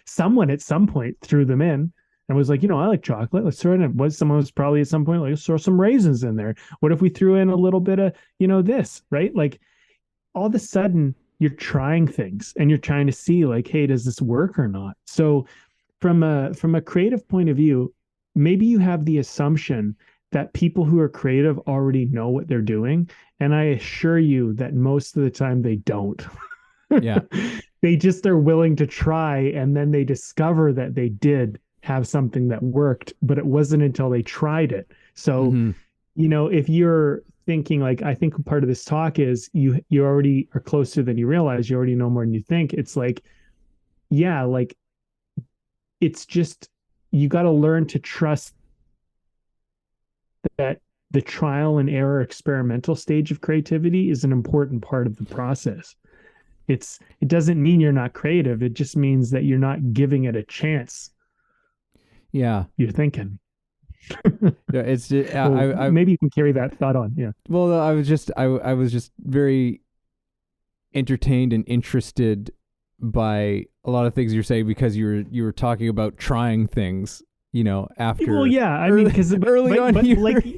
someone at some point threw them in and was like, I like chocolate. Let's throw it in. Someone was probably at some point like, let's throw some raisins in there. What if we threw in a little bit of, this, right? Like all of a sudden you're trying things and you're trying to see like, hey, does this work or not? So from a creative point of view, maybe you have the assumption that people who are creative already know what they're doing. And I assure you that most of the time they don't. Yeah. They just are willing to try, and then they discover that they did have something that worked, but it wasn't until they tried it. So, if you're thinking like, I think part of this talk is you already are closer than you realize, you already know more than you think. It's like, yeah, like it's just, you got to learn to trust that the trial and error experimental stage of creativity is an important part of the process. It doesn't mean you're not creative. It just means that you're not giving it a chance. Yeah. You're thinking. Yeah, it's just, I maybe you can carry that thought on. Yeah. Well, I was just very entertained and interested by a lot of things you're saying, because you were talking about trying things, after. Well, yeah, I mean, because early on, but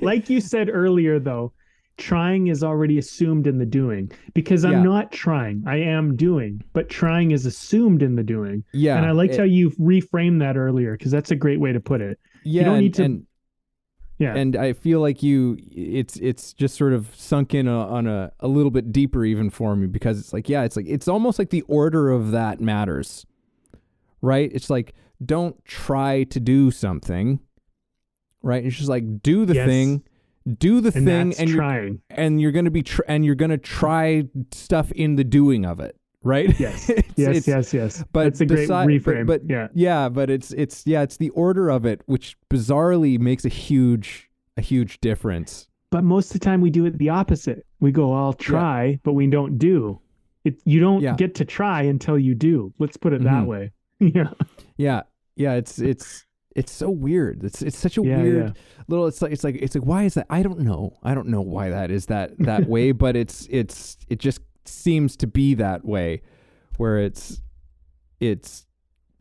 like you said earlier, though, trying is already assumed in the doing, because I'm not trying, I am doing, but trying is assumed in the doing. Yeah, and I liked how you reframed that earlier, because that's a great way to put it. Yeah, you don't need to. Yeah. And I feel like it's just sort of sunk in on a little bit deeper even for me, because it's almost like the order of that matters, right? It's like, don't try to do something, right? It's just like, do the thing, and trying. You're going to be, and you're going to try stuff in the doing of it. Right. Yes. Yes. But it's a great reframe. But but it's the order of it, which bizarrely makes a huge difference. But most of the time we do it the opposite. We go, I'll try, but we don't do it. You don't get to try until you do. Let's put it that way. Yeah. It's so weird. It's such a weird little. It's like why is that? I don't know why that is that way. But it just seems to be that way, where it's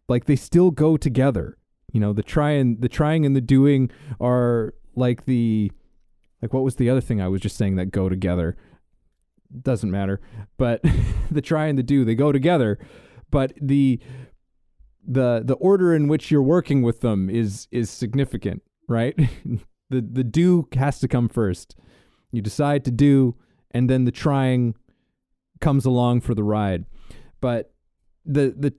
like they still go together. You know, the trying and the doing are like what was the other thing I was just saying that go together? Doesn't matter. But the try and the do, they go together. But the order in which you're working with them is significant, right? The do has to come first. You decide to do, and then the trying comes along for the ride. But the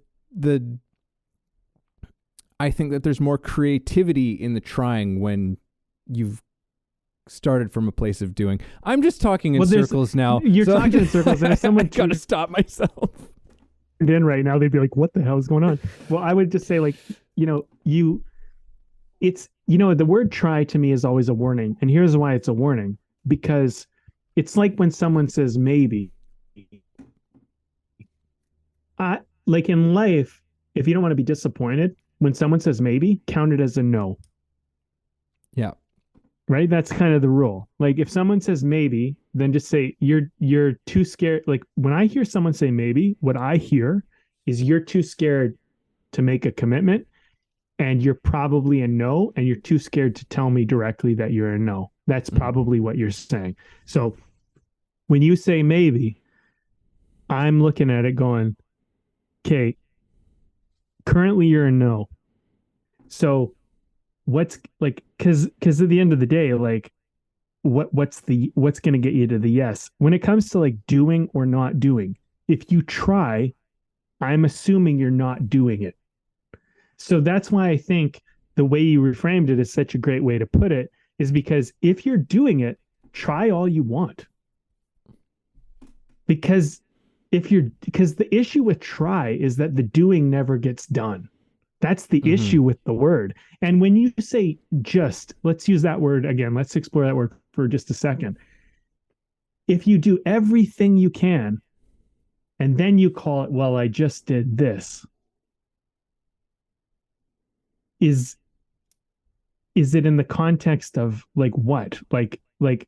I think that there's more creativity in the trying when you've started from a place of doing. I'm just talking in circles now. You're talking in circles, and if someone gotta stop myself. In right now, they'd be like, "What the hell is going on?" Well, I would just say, like, the word "try" to me is always a warning, and here's why it's a warning: because it's like when someone says maybe. Like in life, if you don't want to be disappointed, when someone says maybe, count it as a no. Yeah. Right? That's kind of the rule. Like if someone says maybe, then just say you're too scared. Like when I hear someone say maybe, what I hear is you're too scared to make a commitment and you're probably a no and you're too scared to tell me directly that you're a no. That's probably what you're saying. So when you say maybe, I'm looking at it going, okay, currently you're a no. So what's like, because at the end of the day, like what's going to get you to the yes? When it comes to like doing or not doing, if you try, I'm assuming you're not doing it. So that's why I think the way you reframed it is such a great way to put it, is because if you're doing it, try all you want. Because the issue with try is that the doing never gets done. That's the issue with the word. And when you say just, let's use that word again. Let's explore that word for just a second. If you do everything you can, and then you call it, well, I just did this, is it in the context of like what? Like,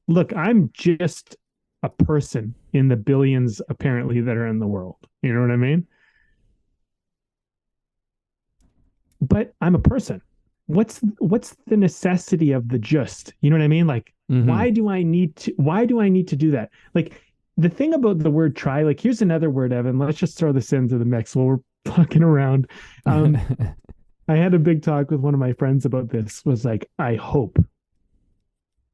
look, I'm just a person in the billions apparently that are in the world. You know what I mean? But I'm a person. What's the necessity of the just? You know what I mean? Like, why do I need to do that? Like the thing about the word try, like here's another word, Evan. Let's just throw this into the mix while we're fucking around. I had a big talk with one of my friends about this, was like, I hope.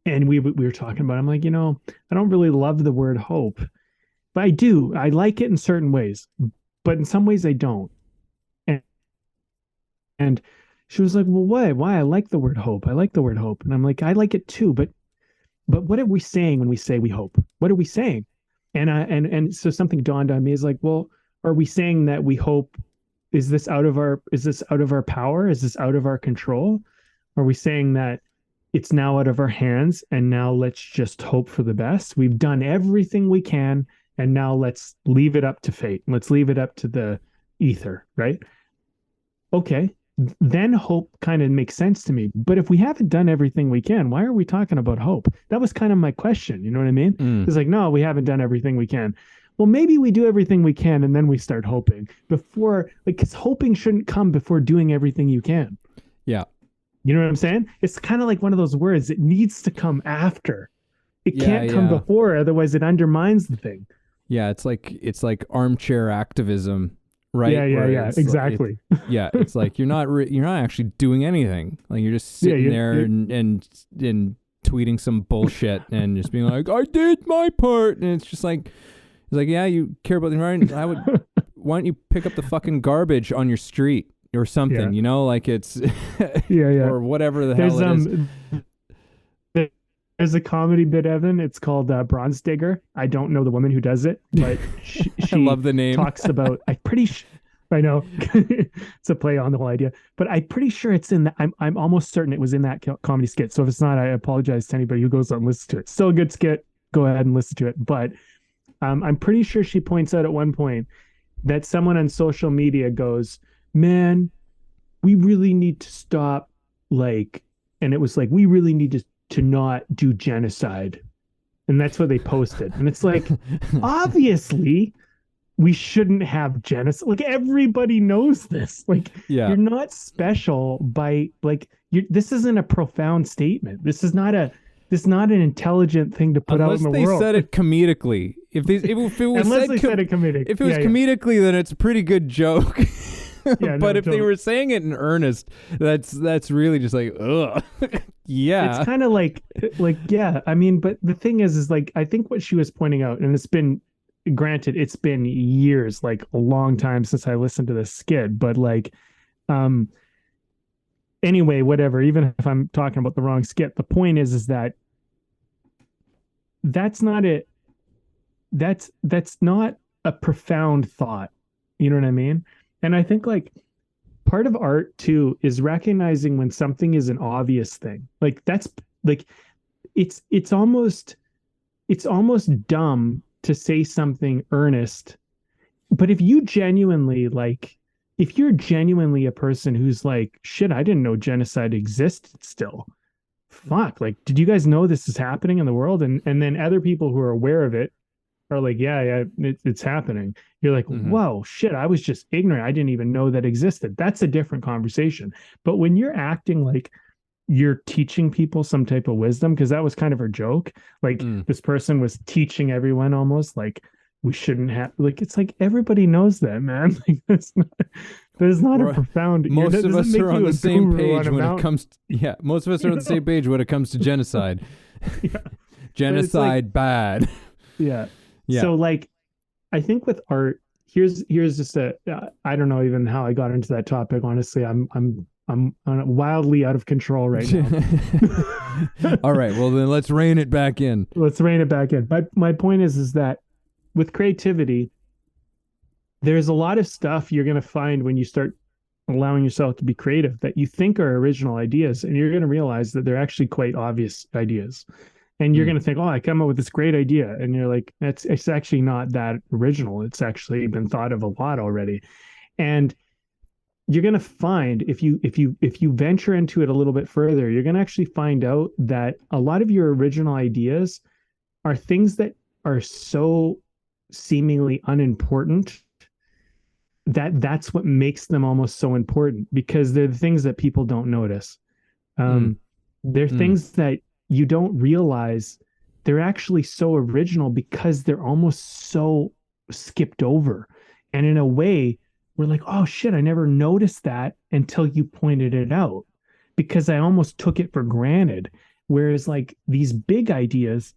And we were talking about it. I'm like, I don't really love the word hope, but I do. I like it in certain ways, but in some ways I don't. And she was like, well, why? I like the word hope. I like the word hope. And I'm like, I like it too. But what are we saying when we say we hope? What are we saying? And so something dawned on me, is like, well, are we saying that we hope, is this out of our power? Is this out of our control? Are we saying that it's now out of our hands and now let's just hope for the best? We've done everything we can and now let's leave it up to fate. Let's leave it up to the ether, right? Okay. Then hope kind of makes sense to me. But if we haven't done everything we can, why are we talking about hope? That was kind of my question. You know what I mean? It's like, no, we haven't done everything we can. Well, maybe we do everything we can and then we start hoping before, like, because hoping shouldn't come before doing everything you can. Yeah. You know what I'm saying? It's kind of like one of those words. It needs to come after. It can't come before, otherwise it undermines the thing. Yeah, it's like armchair activism. Right. Yeah. Exactly. It's like you're not actually doing anything. Like you're just sitting there and tweeting some bullshit and just being like, I did my part. And it's like, yeah, you care about the environment. Why don't you pick up the fucking garbage on your street or something? You know, like it's or whatever the hell it is. There's a comedy bit, Evan. It's called Bronze Digger. I don't know the woman who does it, but she I love the name. Talks about. I know it's a play on the whole idea, but I'm pretty sure it's in that. I'm almost certain it was in that comedy skit. So if it's not, I apologize to anybody who goes out and listens to it. Still a good skit. Go ahead and listen to it. But I'm pretty sure she points out at one point that someone on social media goes, "Man, we really need to stop." Like, and it was like, we really need to not do genocide. And that's what they posted. And it's like, obviously we shouldn't have genocide. Like everybody knows this. Like Yeah. you're not special by like you. This isn't a profound statement. This is not an intelligent thing to put out in Unless the they world. said it comedically. If it was Unless said they said it comedic. if it was comedically, then it's a pretty good joke. Yeah, but if they totally. were saying it in earnest, that's really just like, ugh. Yeah. It's kind of like yeah. I mean, but the thing is like I think what she was pointing out, and it's been granted, it's been years, like a long time since I listened to this skit, but like, um, anyway, whatever. Even if I'm talking about the wrong skit, the point is that that's not it. That's not a profound thought. You know what I mean? And I think like part of art too is recognizing when something is an obvious thing. Like that's like it's almost dumb to say something earnest. But if you're genuinely a person who's like, shit, I didn't know genocide existed still. Fuck, like, did you guys know this is happening in the world? And then other people who are aware of it are like, yeah, it's happening. You're like, whoa, shit, I was just ignorant. I didn't even know that existed. That's a different conversation. But when you're acting like you're teaching people some type of wisdom, because that was kind of her joke. Like this person was teaching everyone almost like we shouldn't have like it's like everybody knows that, man. Like there's not a profound most of us are on the same page when it comes most of us are on the same page when it comes to genocide. Yeah. Genocide like, bad. Yeah. Yeah. So like I think with art, here's just I don't know even how I got into that topic. Honestly, I'm wildly out of control right now. All right, well then let's rein it back in. Let's rein it back in. My point is that with creativity, there's a lot of stuff you're going to find when you start allowing yourself to be creative that you think are original ideas, and you're going to realize that they're actually quite obvious ideas. And you're going to think, oh, I come up with this great idea. And you're like, it's actually not that original. It's actually been thought of a lot already. And you're going to find if you venture into it a little bit further, you're going to actually find out that a lot of your original ideas are things that are so seemingly unimportant that's what makes them almost so important, because they're the things that people don't notice. They're things that you don't realize they're actually so original because they're almost so skipped over. And in a way, we're like, oh shit, I never noticed that until you pointed it out, because I almost took it for granted. Whereas like these big ideas,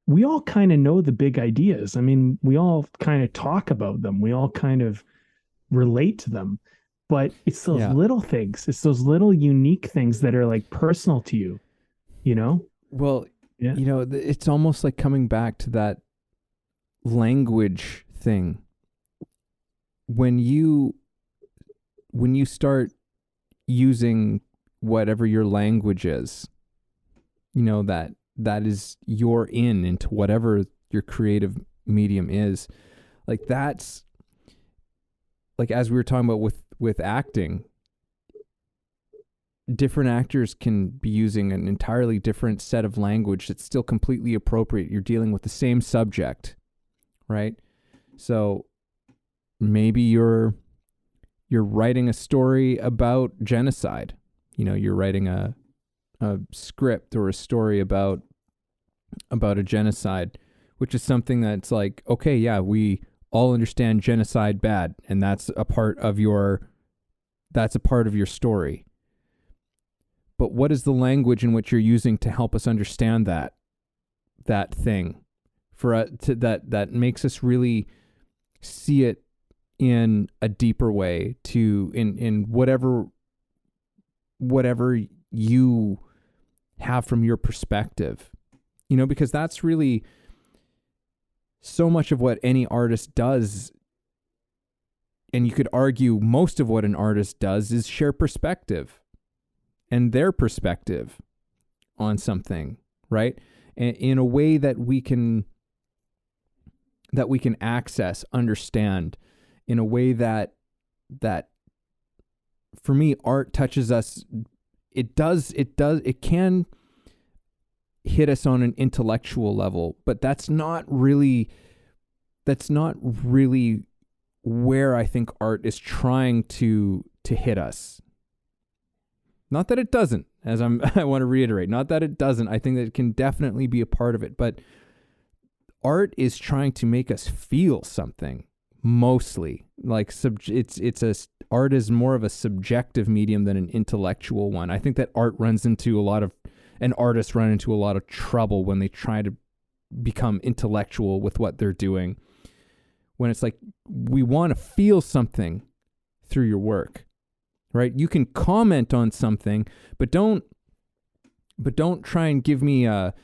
we all kind of know the big ideas. I mean, we all kind of talk about them. We all kind of relate to them, but it's those little things. It's those little unique things that are like personal to you, you know? Well, you know, it's almost like coming back to that language thing. When you start using whatever your language is, you know, that is your into whatever your creative medium is, like that's like, as we were talking about with acting, different actors can be using an entirely different set of language that's still completely appropriate. You're dealing with the same subject, right? So maybe you're writing a story about genocide. You know, you're writing a script or a story about a genocide, which is something that's like, okay, yeah, we all understand genocide bad, and that's a part of your story. But what is the language in which you're using to help us understand that thing that makes us really see it in a deeper way, to in whatever you have from your perspective, you know, because that's really so much of what any artist does. And you could argue most of what an artist does is share perspective and their perspective on something, right? And in a way that we can access, understand, in a way that for me, art touches us. It can hit us on an intellectual level, but that's not really where I think art is trying to hit us. Not that it doesn't, as I want to reiterate, not that it doesn't. I think that it can definitely be a part of it, but art is trying to make us feel something mostly. Like art is more of a subjective medium than an intellectual one. I think that artists run into a lot of trouble when they try to become intellectual with what they're doing. When it's like, we want to feel something through your work, right? You can comment on something, but don't try and give me a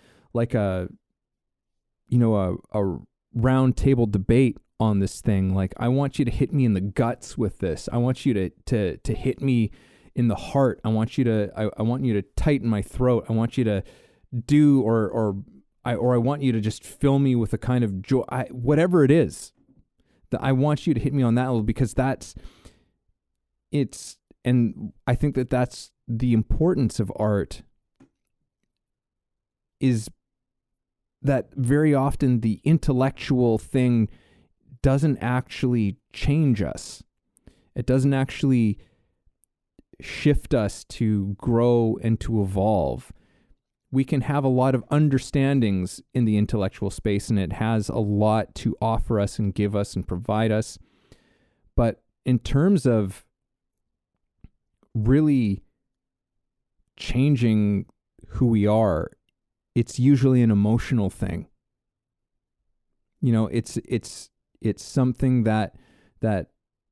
round table debate on this thing. Like, I want you to hit me in the guts with this. I want you to hit me in the heart. I want you to tighten my throat. I want you to do, or I want you to just fill me with a kind of joy, whatever it is. I want you to hit me on that level, because and I think that that's the importance of art, is that very often the intellectual thing doesn't actually change us. It doesn't actually shift us to grow and to evolve. We can have a lot of understandings in the intellectual space, and it has a lot to offer us and give us and provide us. But in terms of really changing who we are, it's usually an emotional thing. It's something that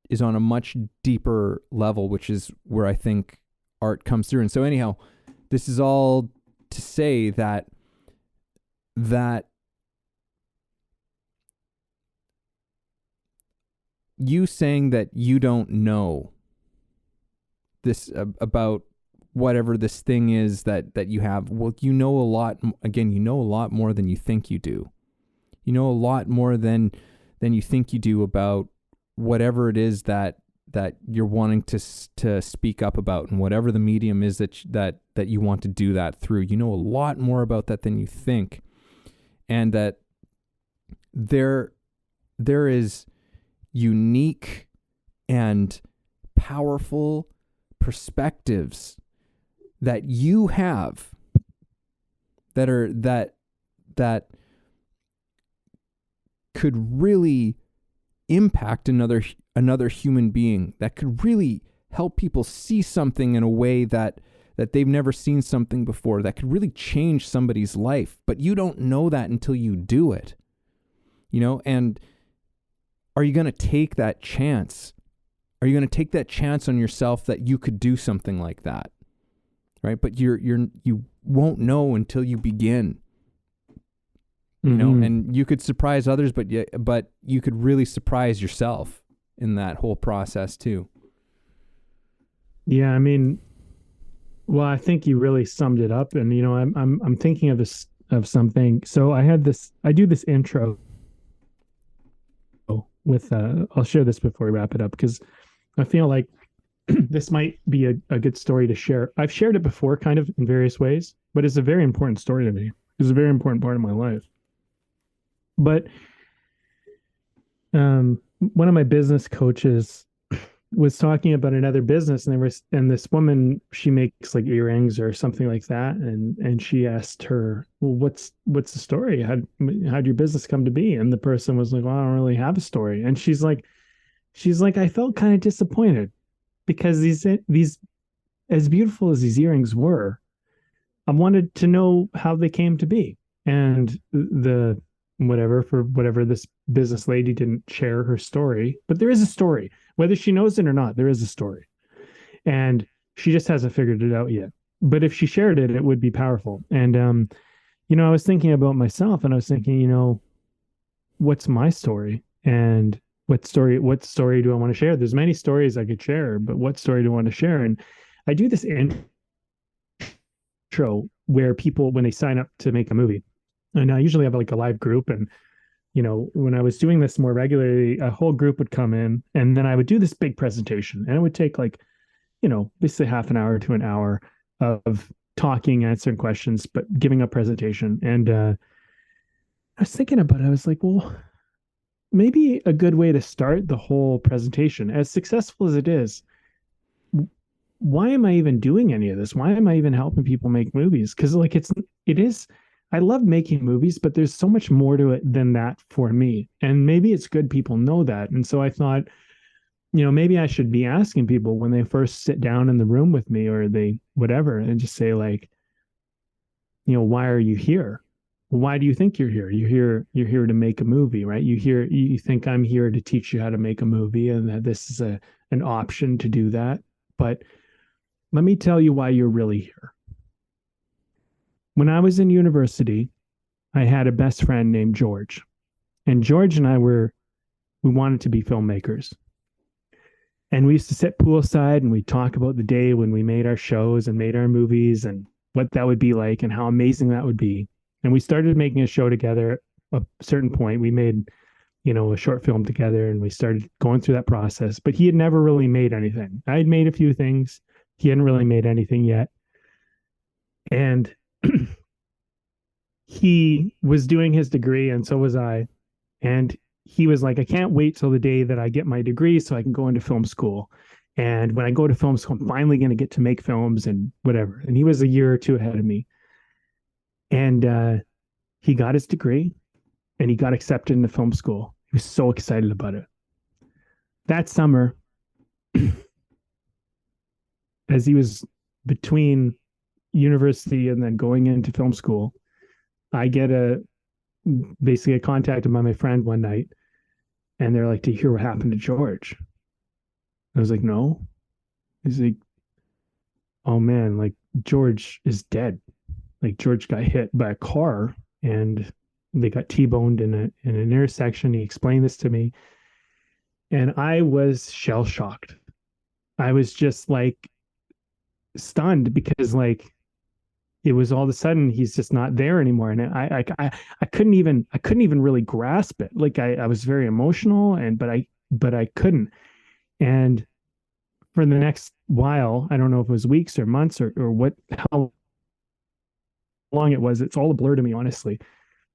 is on a much deeper level, which is where I think art comes through. And so anyhow, this is all to say that you saying that you don't know this about whatever this thing is that you have, well, you know a lot. Again, you know a lot more than you think you do. You know a lot more than you think you do about whatever it is that you're wanting to speak up about, and whatever the medium is that you want to do that through. You know a lot more about that than you think, and that there is unique and powerful perspectives that you have that could really impact another human being, that could really help people see something in a way that they've never seen something before, that could really change somebody's life. But you don't know that until you do it, and are you going to take that chance? Are you going to take that chance on yourself that you could do something like that? Right? But you won't know until you begin. And you could surprise others, but you could really surprise yourself in that whole process too. Yeah, I mean, well, I think you really summed it up. And I'm thinking of something. So I do this intro with I'll share this before we wrap it up, because I feel like this might be a good story to share. I've shared it before, kind of in various ways, but it's a very important story to me. It's a very important part of my life. But one of my business coaches was talking about another business, and this woman, she makes like earrings or something like that, and she asked her, well, what's the story? How'd your business come to be? And the person was like, well, I don't really have a story. And she's like, I felt kind of disappointed, because these as beautiful as these earrings were, I wanted to know how they came to be. And whatever this business lady didn't share her story, but there is a story, whether she knows it or not. There is a story, and she just hasn't figured it out yet. But if she shared it, it would be powerful. And I was thinking about myself, and I was thinking, what's my story, and what story do I want to share? There's many stories I could share, but what story do I want to share? And I do this intro where people, when they sign up to make a movie, and I usually have like a live group, and when I was doing this more regularly, a whole group would come in, and then I would do this big presentation, and it would take like, basically half an hour to an hour of talking, answering questions, but giving a presentation. And I was thinking about it. I was like, well, maybe a good way to start the whole presentation, as successful as it is, why am I even doing any of this? Why am I even helping people make movies? Because like it is, I love making movies, but there's so much more to it than that for me. And maybe it's good people know that. And so I thought, maybe I should be asking people when they first sit down in the room with me or they whatever, and just say like, why are you here? Why do you think you're here? You're here to make a movie, right? You think I'm here to teach you how to make a movie and that this is an option to do that. But let me tell you why you're really here. When I was in university, I had a best friend named George. And George and we wanted to be filmmakers. And we used to sit poolside and we'd talk about the day when we made our shows and made our movies and what that would be like and how amazing that would be. And we started making a show together at a certain point. We made, a short film together and we started going through that process. But he had never really made anything. I had made a few things. He hadn't really made anything yet. And he was doing his degree, and so was I. And he was like, I can't wait till the day that I get my degree so I can go into film school. And when I go to film school, I'm finally going to get to make films and whatever. And he was a year or two ahead of me. And he got his degree and he got accepted into film school. He was so excited about it. That summer, as he was between university and then going into film school, I get basically a contact by my friend one night, and they're like, "Do you hear what happened to George?" I was like, "No." He's like, "Oh man, like George is dead. Like George got hit by a car and they got T-boned in an intersection." He explained this to me, and I was shell shocked. I was just like stunned because like it was all of a sudden he's just not there anymore, and I couldn't even really grasp it. Like I was very emotional, and but I couldn't. And for the next while, I don't know if it was weeks or months or what, how long it was. It's all a blur to me, honestly.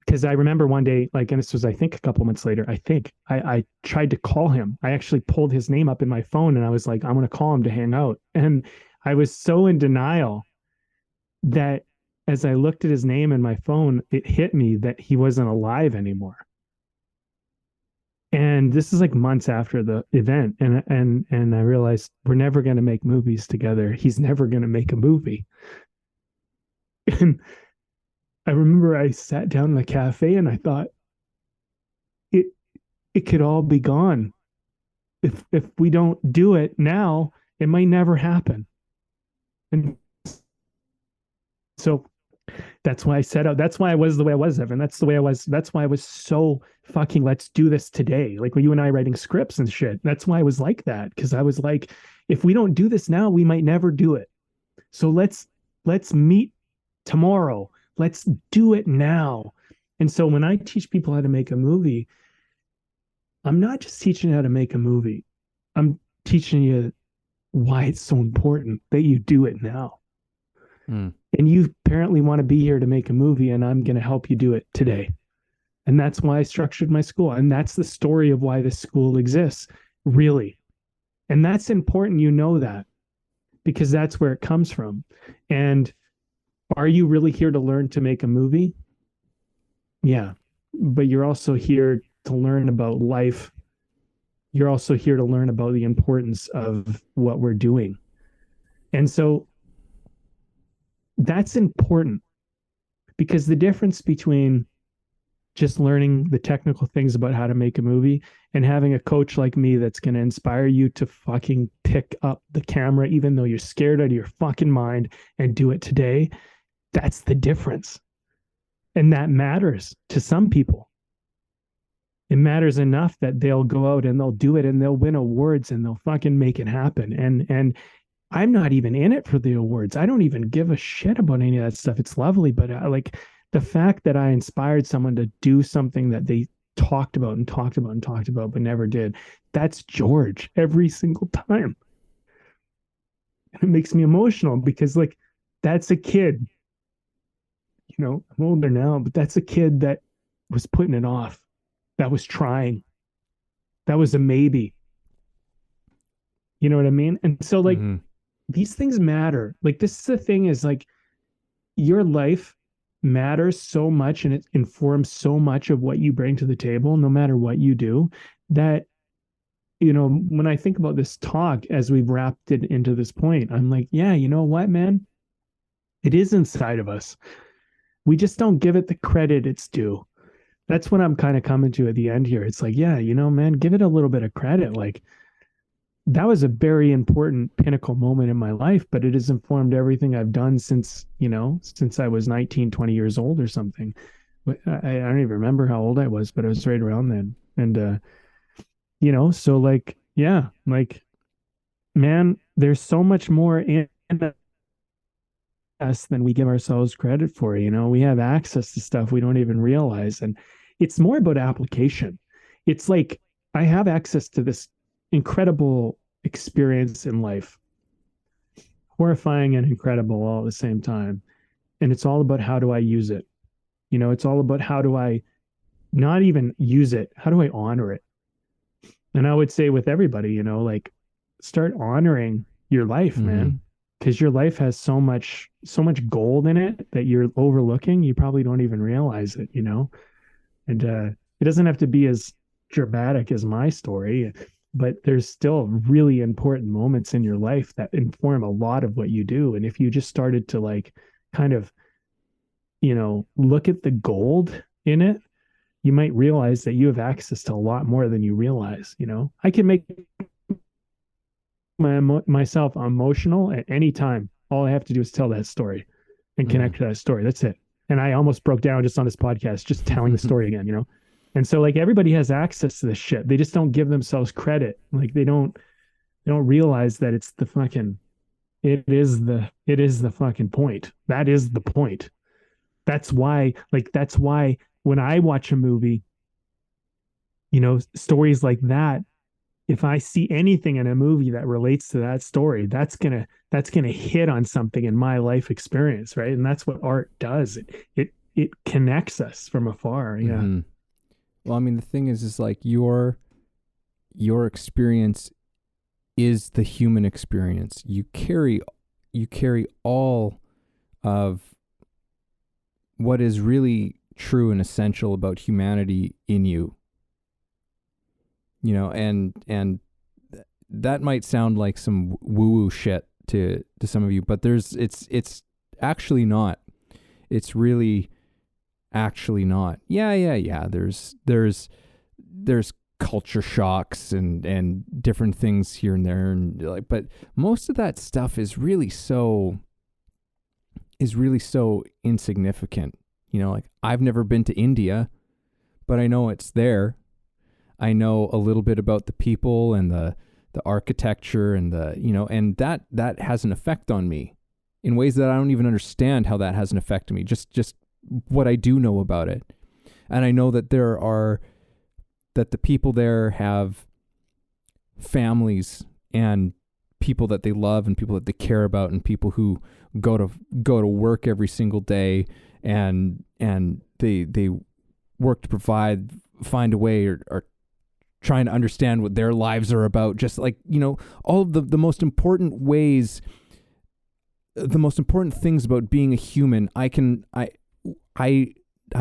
Because I remember one day, like, and this was, I think, a couple months later, I think I tried to call him. I actually pulled his name up in my phone and I was like, I'm going to call him to hang out. And I was so in denial that as I looked at his name in my phone, it hit me that he wasn't alive anymore. And this is like months after the event. And I realized we're never going to make movies together. He's never going to make a movie. And I remember I sat down in the cafe and I thought it it could all be gone. If we don't do it now, it might never happen. And so that's why I set out. That's why I was the way I was, Evan. That's the way I was. That's why I was so fucking let's do this today. Like when you and I writing scripts and shit. That's why I was like that. Cause I was like, if we don't do this now, we might never do it. So let's meet tomorrow. Let's do it now. And so when I teach people how to make a movie, I'm not just teaching you how to make a movie. I'm teaching you why it's so important that you do it now. Hmm. And you apparently want to be here to make a movie, and I'm going to help you do it today. And that's why I structured my school. And that's the story of why this school exists, really. And that's important. You know that because that's where it comes from. And are you really here to learn to make a movie? Yeah. But you're also here to learn about life. You're also here to learn about the importance of what we're doing. And so that's important because the difference between just learning the technical things about how to make a movie and having a coach like me that's going to inspire you to fucking pick up the camera, even though you're scared out of your fucking mind, and do it today. That's the difference. And that matters to some people. It matters enough that they'll go out and they'll do it and they'll win awards and they'll fucking make it happen. And I'm not even in it for the awards. I don't even give a shit about any of that stuff. It's lovely, but like the fact that I inspired someone to do something that they talked about and talked about and talked about but never did, that's George every single time. And it makes me emotional because like that's a kid. I'm older now, but that's a kid that was putting it off, that was trying, That was a maybe. You know what I mean? And so like Mm-hmm. these things matter. Like this is the thing is like your life matters so much and it informs so much of what you bring to the table, no matter what you do, that, you know, when I think about this talk as we've wrapped it into this point, I'm like, yeah, you know what, man? It is inside of us. We just don't give it the credit it's due. That's what I'm kind of coming to at the end here. It's like, yeah, you know, man, give it a little bit of credit. Like, that was a very important pinnacle moment in my life, but it has informed everything I've done since, you know, since I was 19, 20 years old or something. I don't even remember how old I was, but I was right around then. And, you know, so like, yeah, like, man, there's so much more in us than we give ourselves credit for. You know, we have access to stuff we don't even realize. And it's more about application. It's like I have access to this incredible experience in life, horrifying and incredible all at the same time. And it's all about how do I use it? You know, it's all about how do I not even use it? How do I honor it? And I would say with everybody, you know, like start honoring your life, Mm-hmm. man, because your life has so much gold in it that you're overlooking. You probably don't even realize it, you know? And it doesn't have to be as dramatic as my story, but there's still really important moments in your life that inform a lot of what you do. And if you just started to like kind of, you know, look at the gold in it, you might realize that you have access to a lot more than you realize. You know, I can make myself emotional at any time. All I have to do is tell that story and Mm-hmm. connect to that story. That's it. And I almost broke down just on this podcast, just telling the story again, you know? And so like everybody has access to this shit. They just don't give themselves credit. Like they don't realize that it's the fucking, it is the fucking point. That is the point. That's why when I watch a movie, you know, stories like that, if I see anything in a movie that relates to that story, that's gonna hit on something in my life experience, right? And that's what art does. It connects us from afar. Yeah. Mm-hmm. Well, I mean, the thing is like your experience is the human experience. You carry all of what is really true and essential about humanity in you. You know, and that might sound like some woo-woo shit to some of you, but it's actually not. It's really actually not. Yeah. There's culture shocks and different things here and there, and like, but most of that stuff is really so insignificant. You know, like I've never been to India, but I know it's there. I know a little bit about the people and the architecture and the, you know, and that has an effect on me in ways that I don't even understand how that has an effect on me. Just what I do know about it. And I know that that the people there have families and people that they love and people that they care about and people who go to work every single day and they work to find a way or trying to understand what their lives are about. Just like, you know, all of the most important ways, the most important things about being a human. I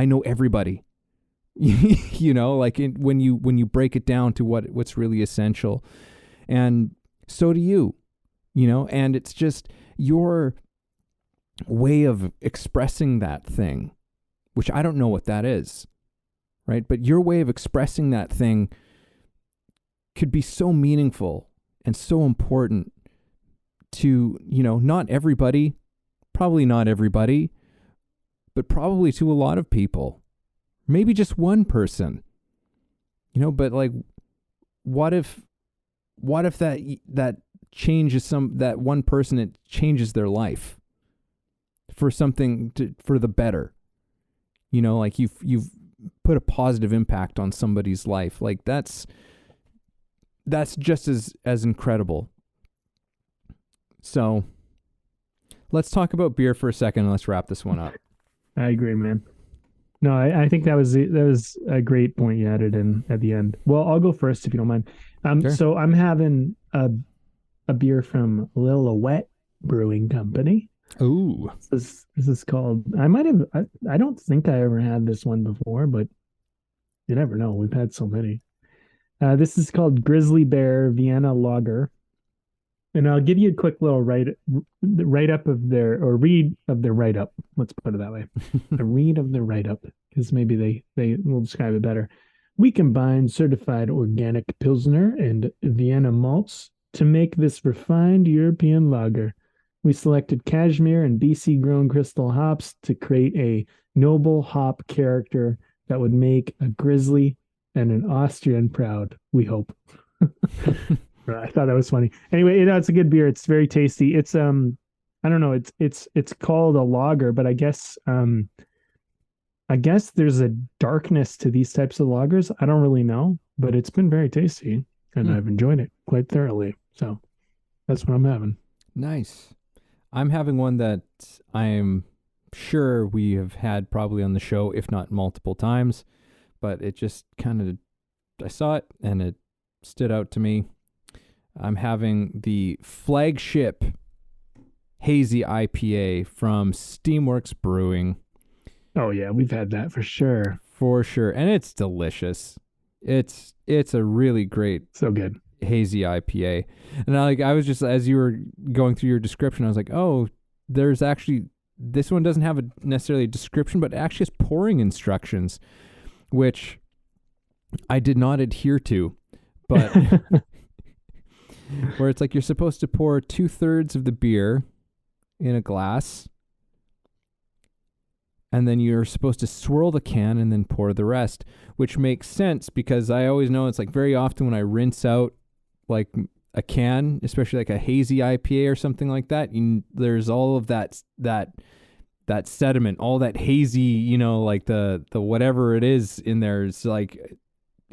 know everybody. You know, like when you break it down to what's really essential, and so do you. You know, and it's just your way of expressing that thing, which I don't know what that is, right? But your way of expressing that thing could be so meaningful and so important to, you know, not everybody, probably not everybody, but probably to a lot of people. Maybe just one person. You know, but like what if that changes that one person, it changes their life for something for the better. You know, like you've put a positive impact on somebody's life. Like that's just as incredible. So let's talk about beer for a second and let's wrap this one up. I agree, man. No, I think that was a great point you added in at the end. Well, I'll go first if you don't mind. Sure. So I'm having a beer from Lillooet Brewing Company. Ooh. This is called. I don't think I ever had this one before, but you never know. We've had so many. This is called Grizzly Bear Vienna Lager, and I'll give you a quick little write up of their or read of their write up. Let's put it that way. A read of their write up because maybe they will describe it better. We combine certified organic Pilsner and Vienna malts to make this refined European lager. We selected cashmere and BC grown crystal hops to create a noble hop character that would make a grizzly and an Austrian proud, we hope. I thought that was funny. Anyway, it's a good beer. It's very tasty. It's I don't know, it's called a lager, but I guess there's a darkness to these types of lagers. I don't really know, but it's been very tasty and Hmm. I've enjoyed it quite thoroughly. So that's what I'm having. Nice. I'm having one that I'm sure we have had probably on the show, if not multiple times, but it just kind of, I saw it and it stood out to me. I'm having the flagship hazy IPA from Steamworks Brewing Oh yeah, we've had that for sure. for sure, and it's delicious. It's a really great So good. hazy IPA. And I was just, as you were going through your description, I was like, oh, there's actually, this one doesn't have a necessarily a description, but it actually has pouring instructions, which I did not adhere to. But where it's like you're supposed to pour 2/3 of the beer in a glass, and then you're supposed to swirl the can and then pour the rest, which makes sense because I always know it's like very often when I rinse out like a can, especially like a hazy IPA or something like that, there's all of that sediment, all that hazy, like the whatever it is in there is like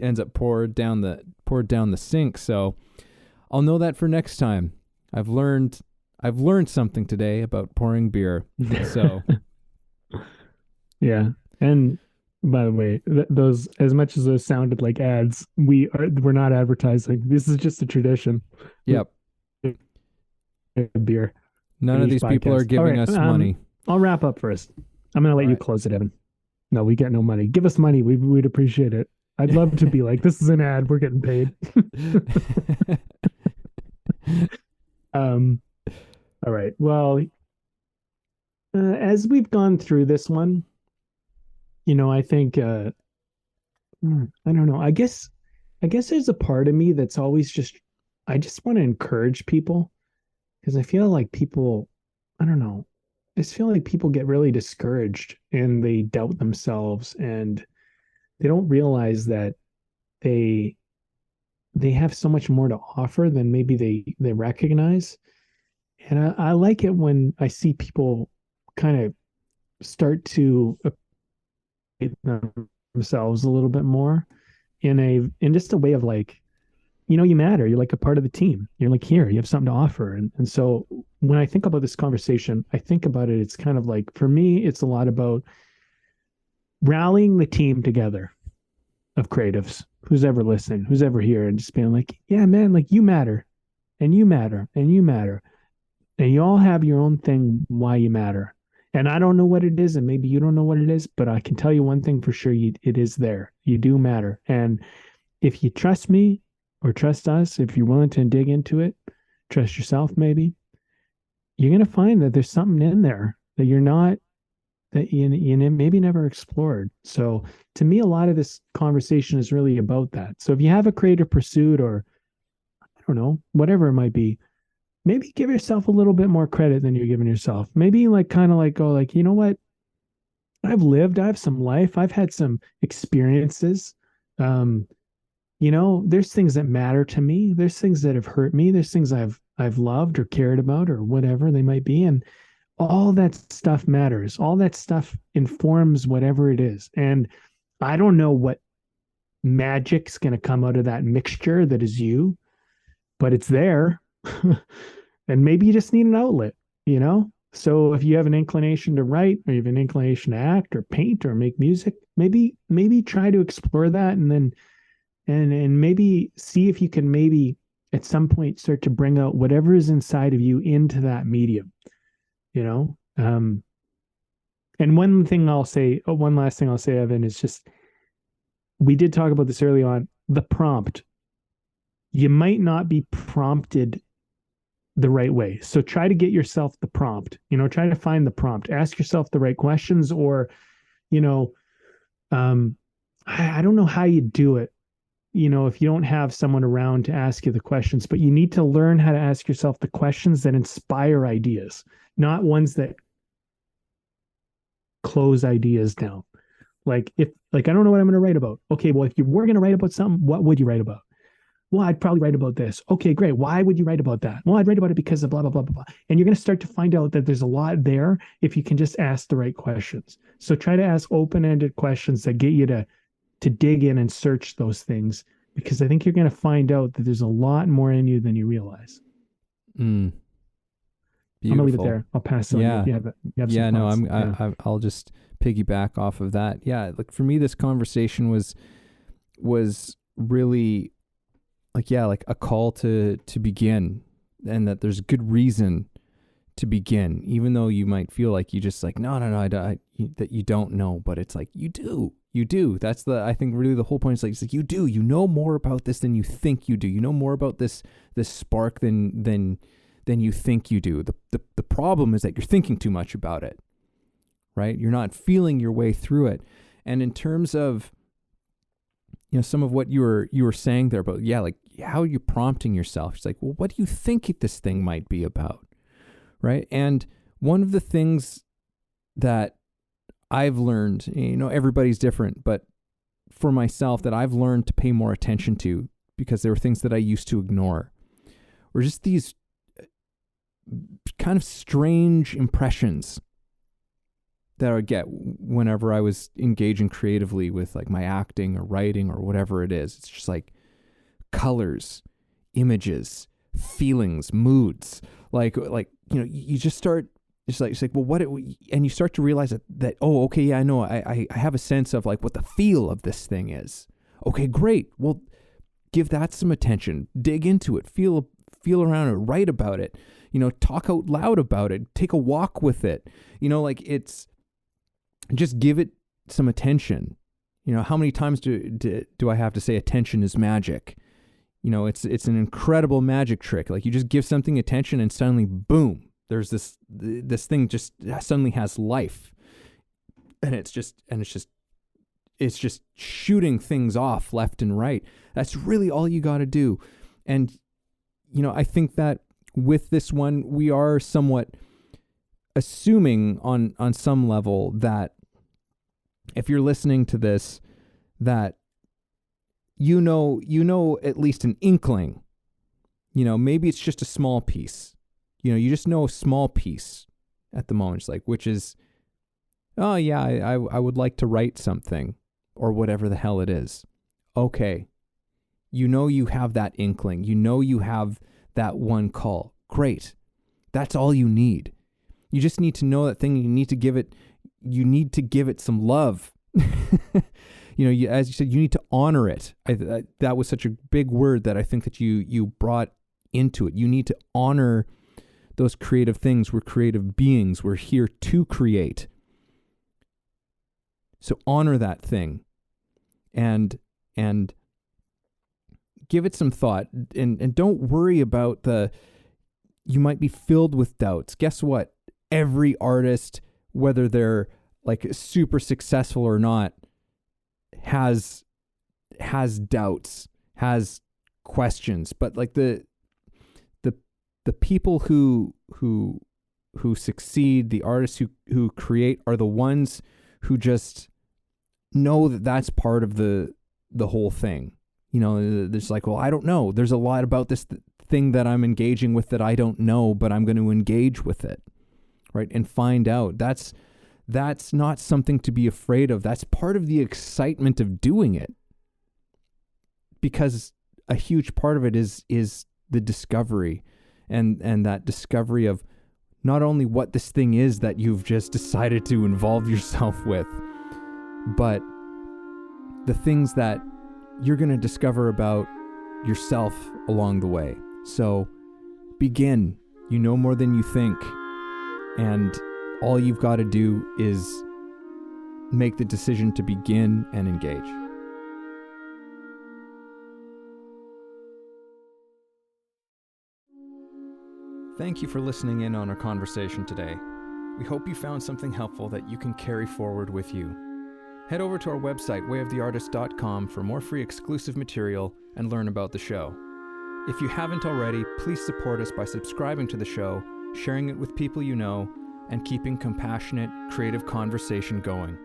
ends up poured down the sink. So I'll know that for next time. I've learned something today about pouring beer. So Yeah. And by the way, those as much as those sounded like ads, we're not advertising. This is just a tradition. yep, Beer none in of each these people are podcast. All giving right, us money. I'll wrap up first. I'm gonna let All you right. close it, Evan. No, we get no money. Give us money. We'd appreciate it. I'd love to be like, this is an ad. We're getting paid. Um, all right. Well, as we've gone through this one, I think I don't know. I guess there's a part of me that's always I just want to encourage people because I feel like people, I don't know, I just feel like people get really discouraged and they doubt themselves and they don't realize that they they have so much more to offer than maybe they recognize. And I like it when I see people kind of start to appreciate themselves a little bit more in just a way of like, you matter. You're like a part of the team. You're like here, you have something to offer. And so when I think about this conversation, I think about it, it's kind of like for me, it's a lot about rallying the team together of creatives, who's ever listening, who's ever here, and just being like, yeah, man, like you matter and you matter and you matter. And you all have your own thing why you matter. And I don't know what it is, and maybe you don't know what it is, but I can tell you one thing for sure, it is there. You do matter. And if you trust me or trust us, if you're willing to dig into it, trust yourself maybe, you're going to find that there's something in there that you're not, that you maybe never explored. So to me, a lot of this conversation is really about that. So if you have a creative pursuit or I don't know, whatever it might be, maybe give yourself a little bit more credit than you're giving yourself. Maybe like kind of like go like, you know what? I have some life, I've had some experiences. Um, there's things that matter to me. There's things that have hurt me. There's things I've loved or cared about or whatever they might be. And all that stuff matters. All that stuff informs whatever it is. And I don't know what magic's going to come out of that mixture that is you, but it's there. And maybe you just need an outlet, you know? So if you have an inclination to write, or you have an inclination to act or paint or make music, maybe try to explore that, and then and maybe see if you can maybe at some point start to bring out whatever is inside of you into that medium, you know? And one last thing I'll say, Evan, is just, we did talk about this early on, the prompt. You might not be prompted the right way. So try to get yourself the prompt, try to find the prompt, ask yourself the right questions, or, you know, I don't know how you do it, if you don't have someone around to ask you the questions, but you need to learn how to ask yourself the questions that inspire ideas, not ones that close ideas down. Like I don't know what I'm going to write about. Okay, well, if you were going to write about something, what would you write about? Well, I'd probably write about this. Okay, great. Why would you write about that? Well, I'd write about it because of blah, blah, blah, blah, blah. And you're going to start to find out that there's a lot there if you can just ask the right questions. So try to ask open-ended questions that get you to dig in and search those things, because I think you're going to find out that there's a lot more in you than you realize. Beautiful. I'm going to leave it there. I'll pass it on. Yeah. You have some thoughts. I'll just piggyback off of that. Yeah. Like for me, this conversation was really like a call to begin, and that there's good reason to begin, even though you might feel like you just like, no, that you don't know, but it's like, you do. That's I think really the whole point is like, it's like, you do, more about this than you think you do. You know more about this spark than you think you do. The problem is that you're thinking too much about it, right? You're not feeling your way through it. And in terms of, some of what you were saying there about, like how are you prompting yourself? It's like, well, what do you think this thing might be about? Right. And one of the things that I've learned, everybody's different, but for myself, that I've learned to pay more attention to, because there were things that I used to ignore, were just these kind of strange impressions that I would get whenever I was engaging creatively with like my acting or writing or whatever it is. It's just like colors, images, feelings, moods. Like you just start. It's like well, and you start to realize that oh, okay, yeah, I know. I have a sense of like what the feel of this thing is. Okay, great. Well, give that some attention. Dig into it. Feel around it. Write about it. Talk out loud about it. Take a walk with it. Like it's just give it some attention. How many times do I have to say attention is magic? It's an incredible magic trick. Like you just give something attention and suddenly, boom, there's this thing just suddenly has life, and it's just shooting things off left and right. That's really all you got to do. And I think that with this one, we are somewhat assuming on some level that if you're listening to this, that you know at least an inkling. Maybe it's just a small piece. You just know a small piece at the moment. It's like, which is, oh yeah, I would like to write something, or whatever the hell it is. Okay. You have that inkling. You have that one call. Great. That's all you need. You just need to know that thing. You need to give it some love. As you said, you need to honor it. That was such a big word that I think that you brought into it. You need to honor those creative things. We're creative beings. We're here to create. So honor that thing, and give it some thought, and don't worry about you might be filled with doubts. Guess what? Every artist, whether they're like super successful or not, has doubts, has questions. But like the people who succeed, the artists who create, are the ones who just know that that's part of the whole thing. There's like, well, I don't know. There's a lot about this thing that I'm engaging with that I don't know, but I'm going to engage with it, right? And find out. That's not something to be afraid of. That's part of the excitement of doing it, because a huge part of it is the discovery, and that discovery of not only what this thing is that you've just decided to involve yourself with, but the things that you're going to discover about yourself along the way. So begin. You know more than you think. And all you've got to do is make the decision to begin and engage. Thank you for listening in on our conversation today. We hope you found something helpful that you can carry forward with you. Head over to our website, wayoftheartist.com, for more free exclusive material and learn about the show. If you haven't already, please support us by subscribing to the show, sharing it with people you know, and keeping compassionate, creative conversation going.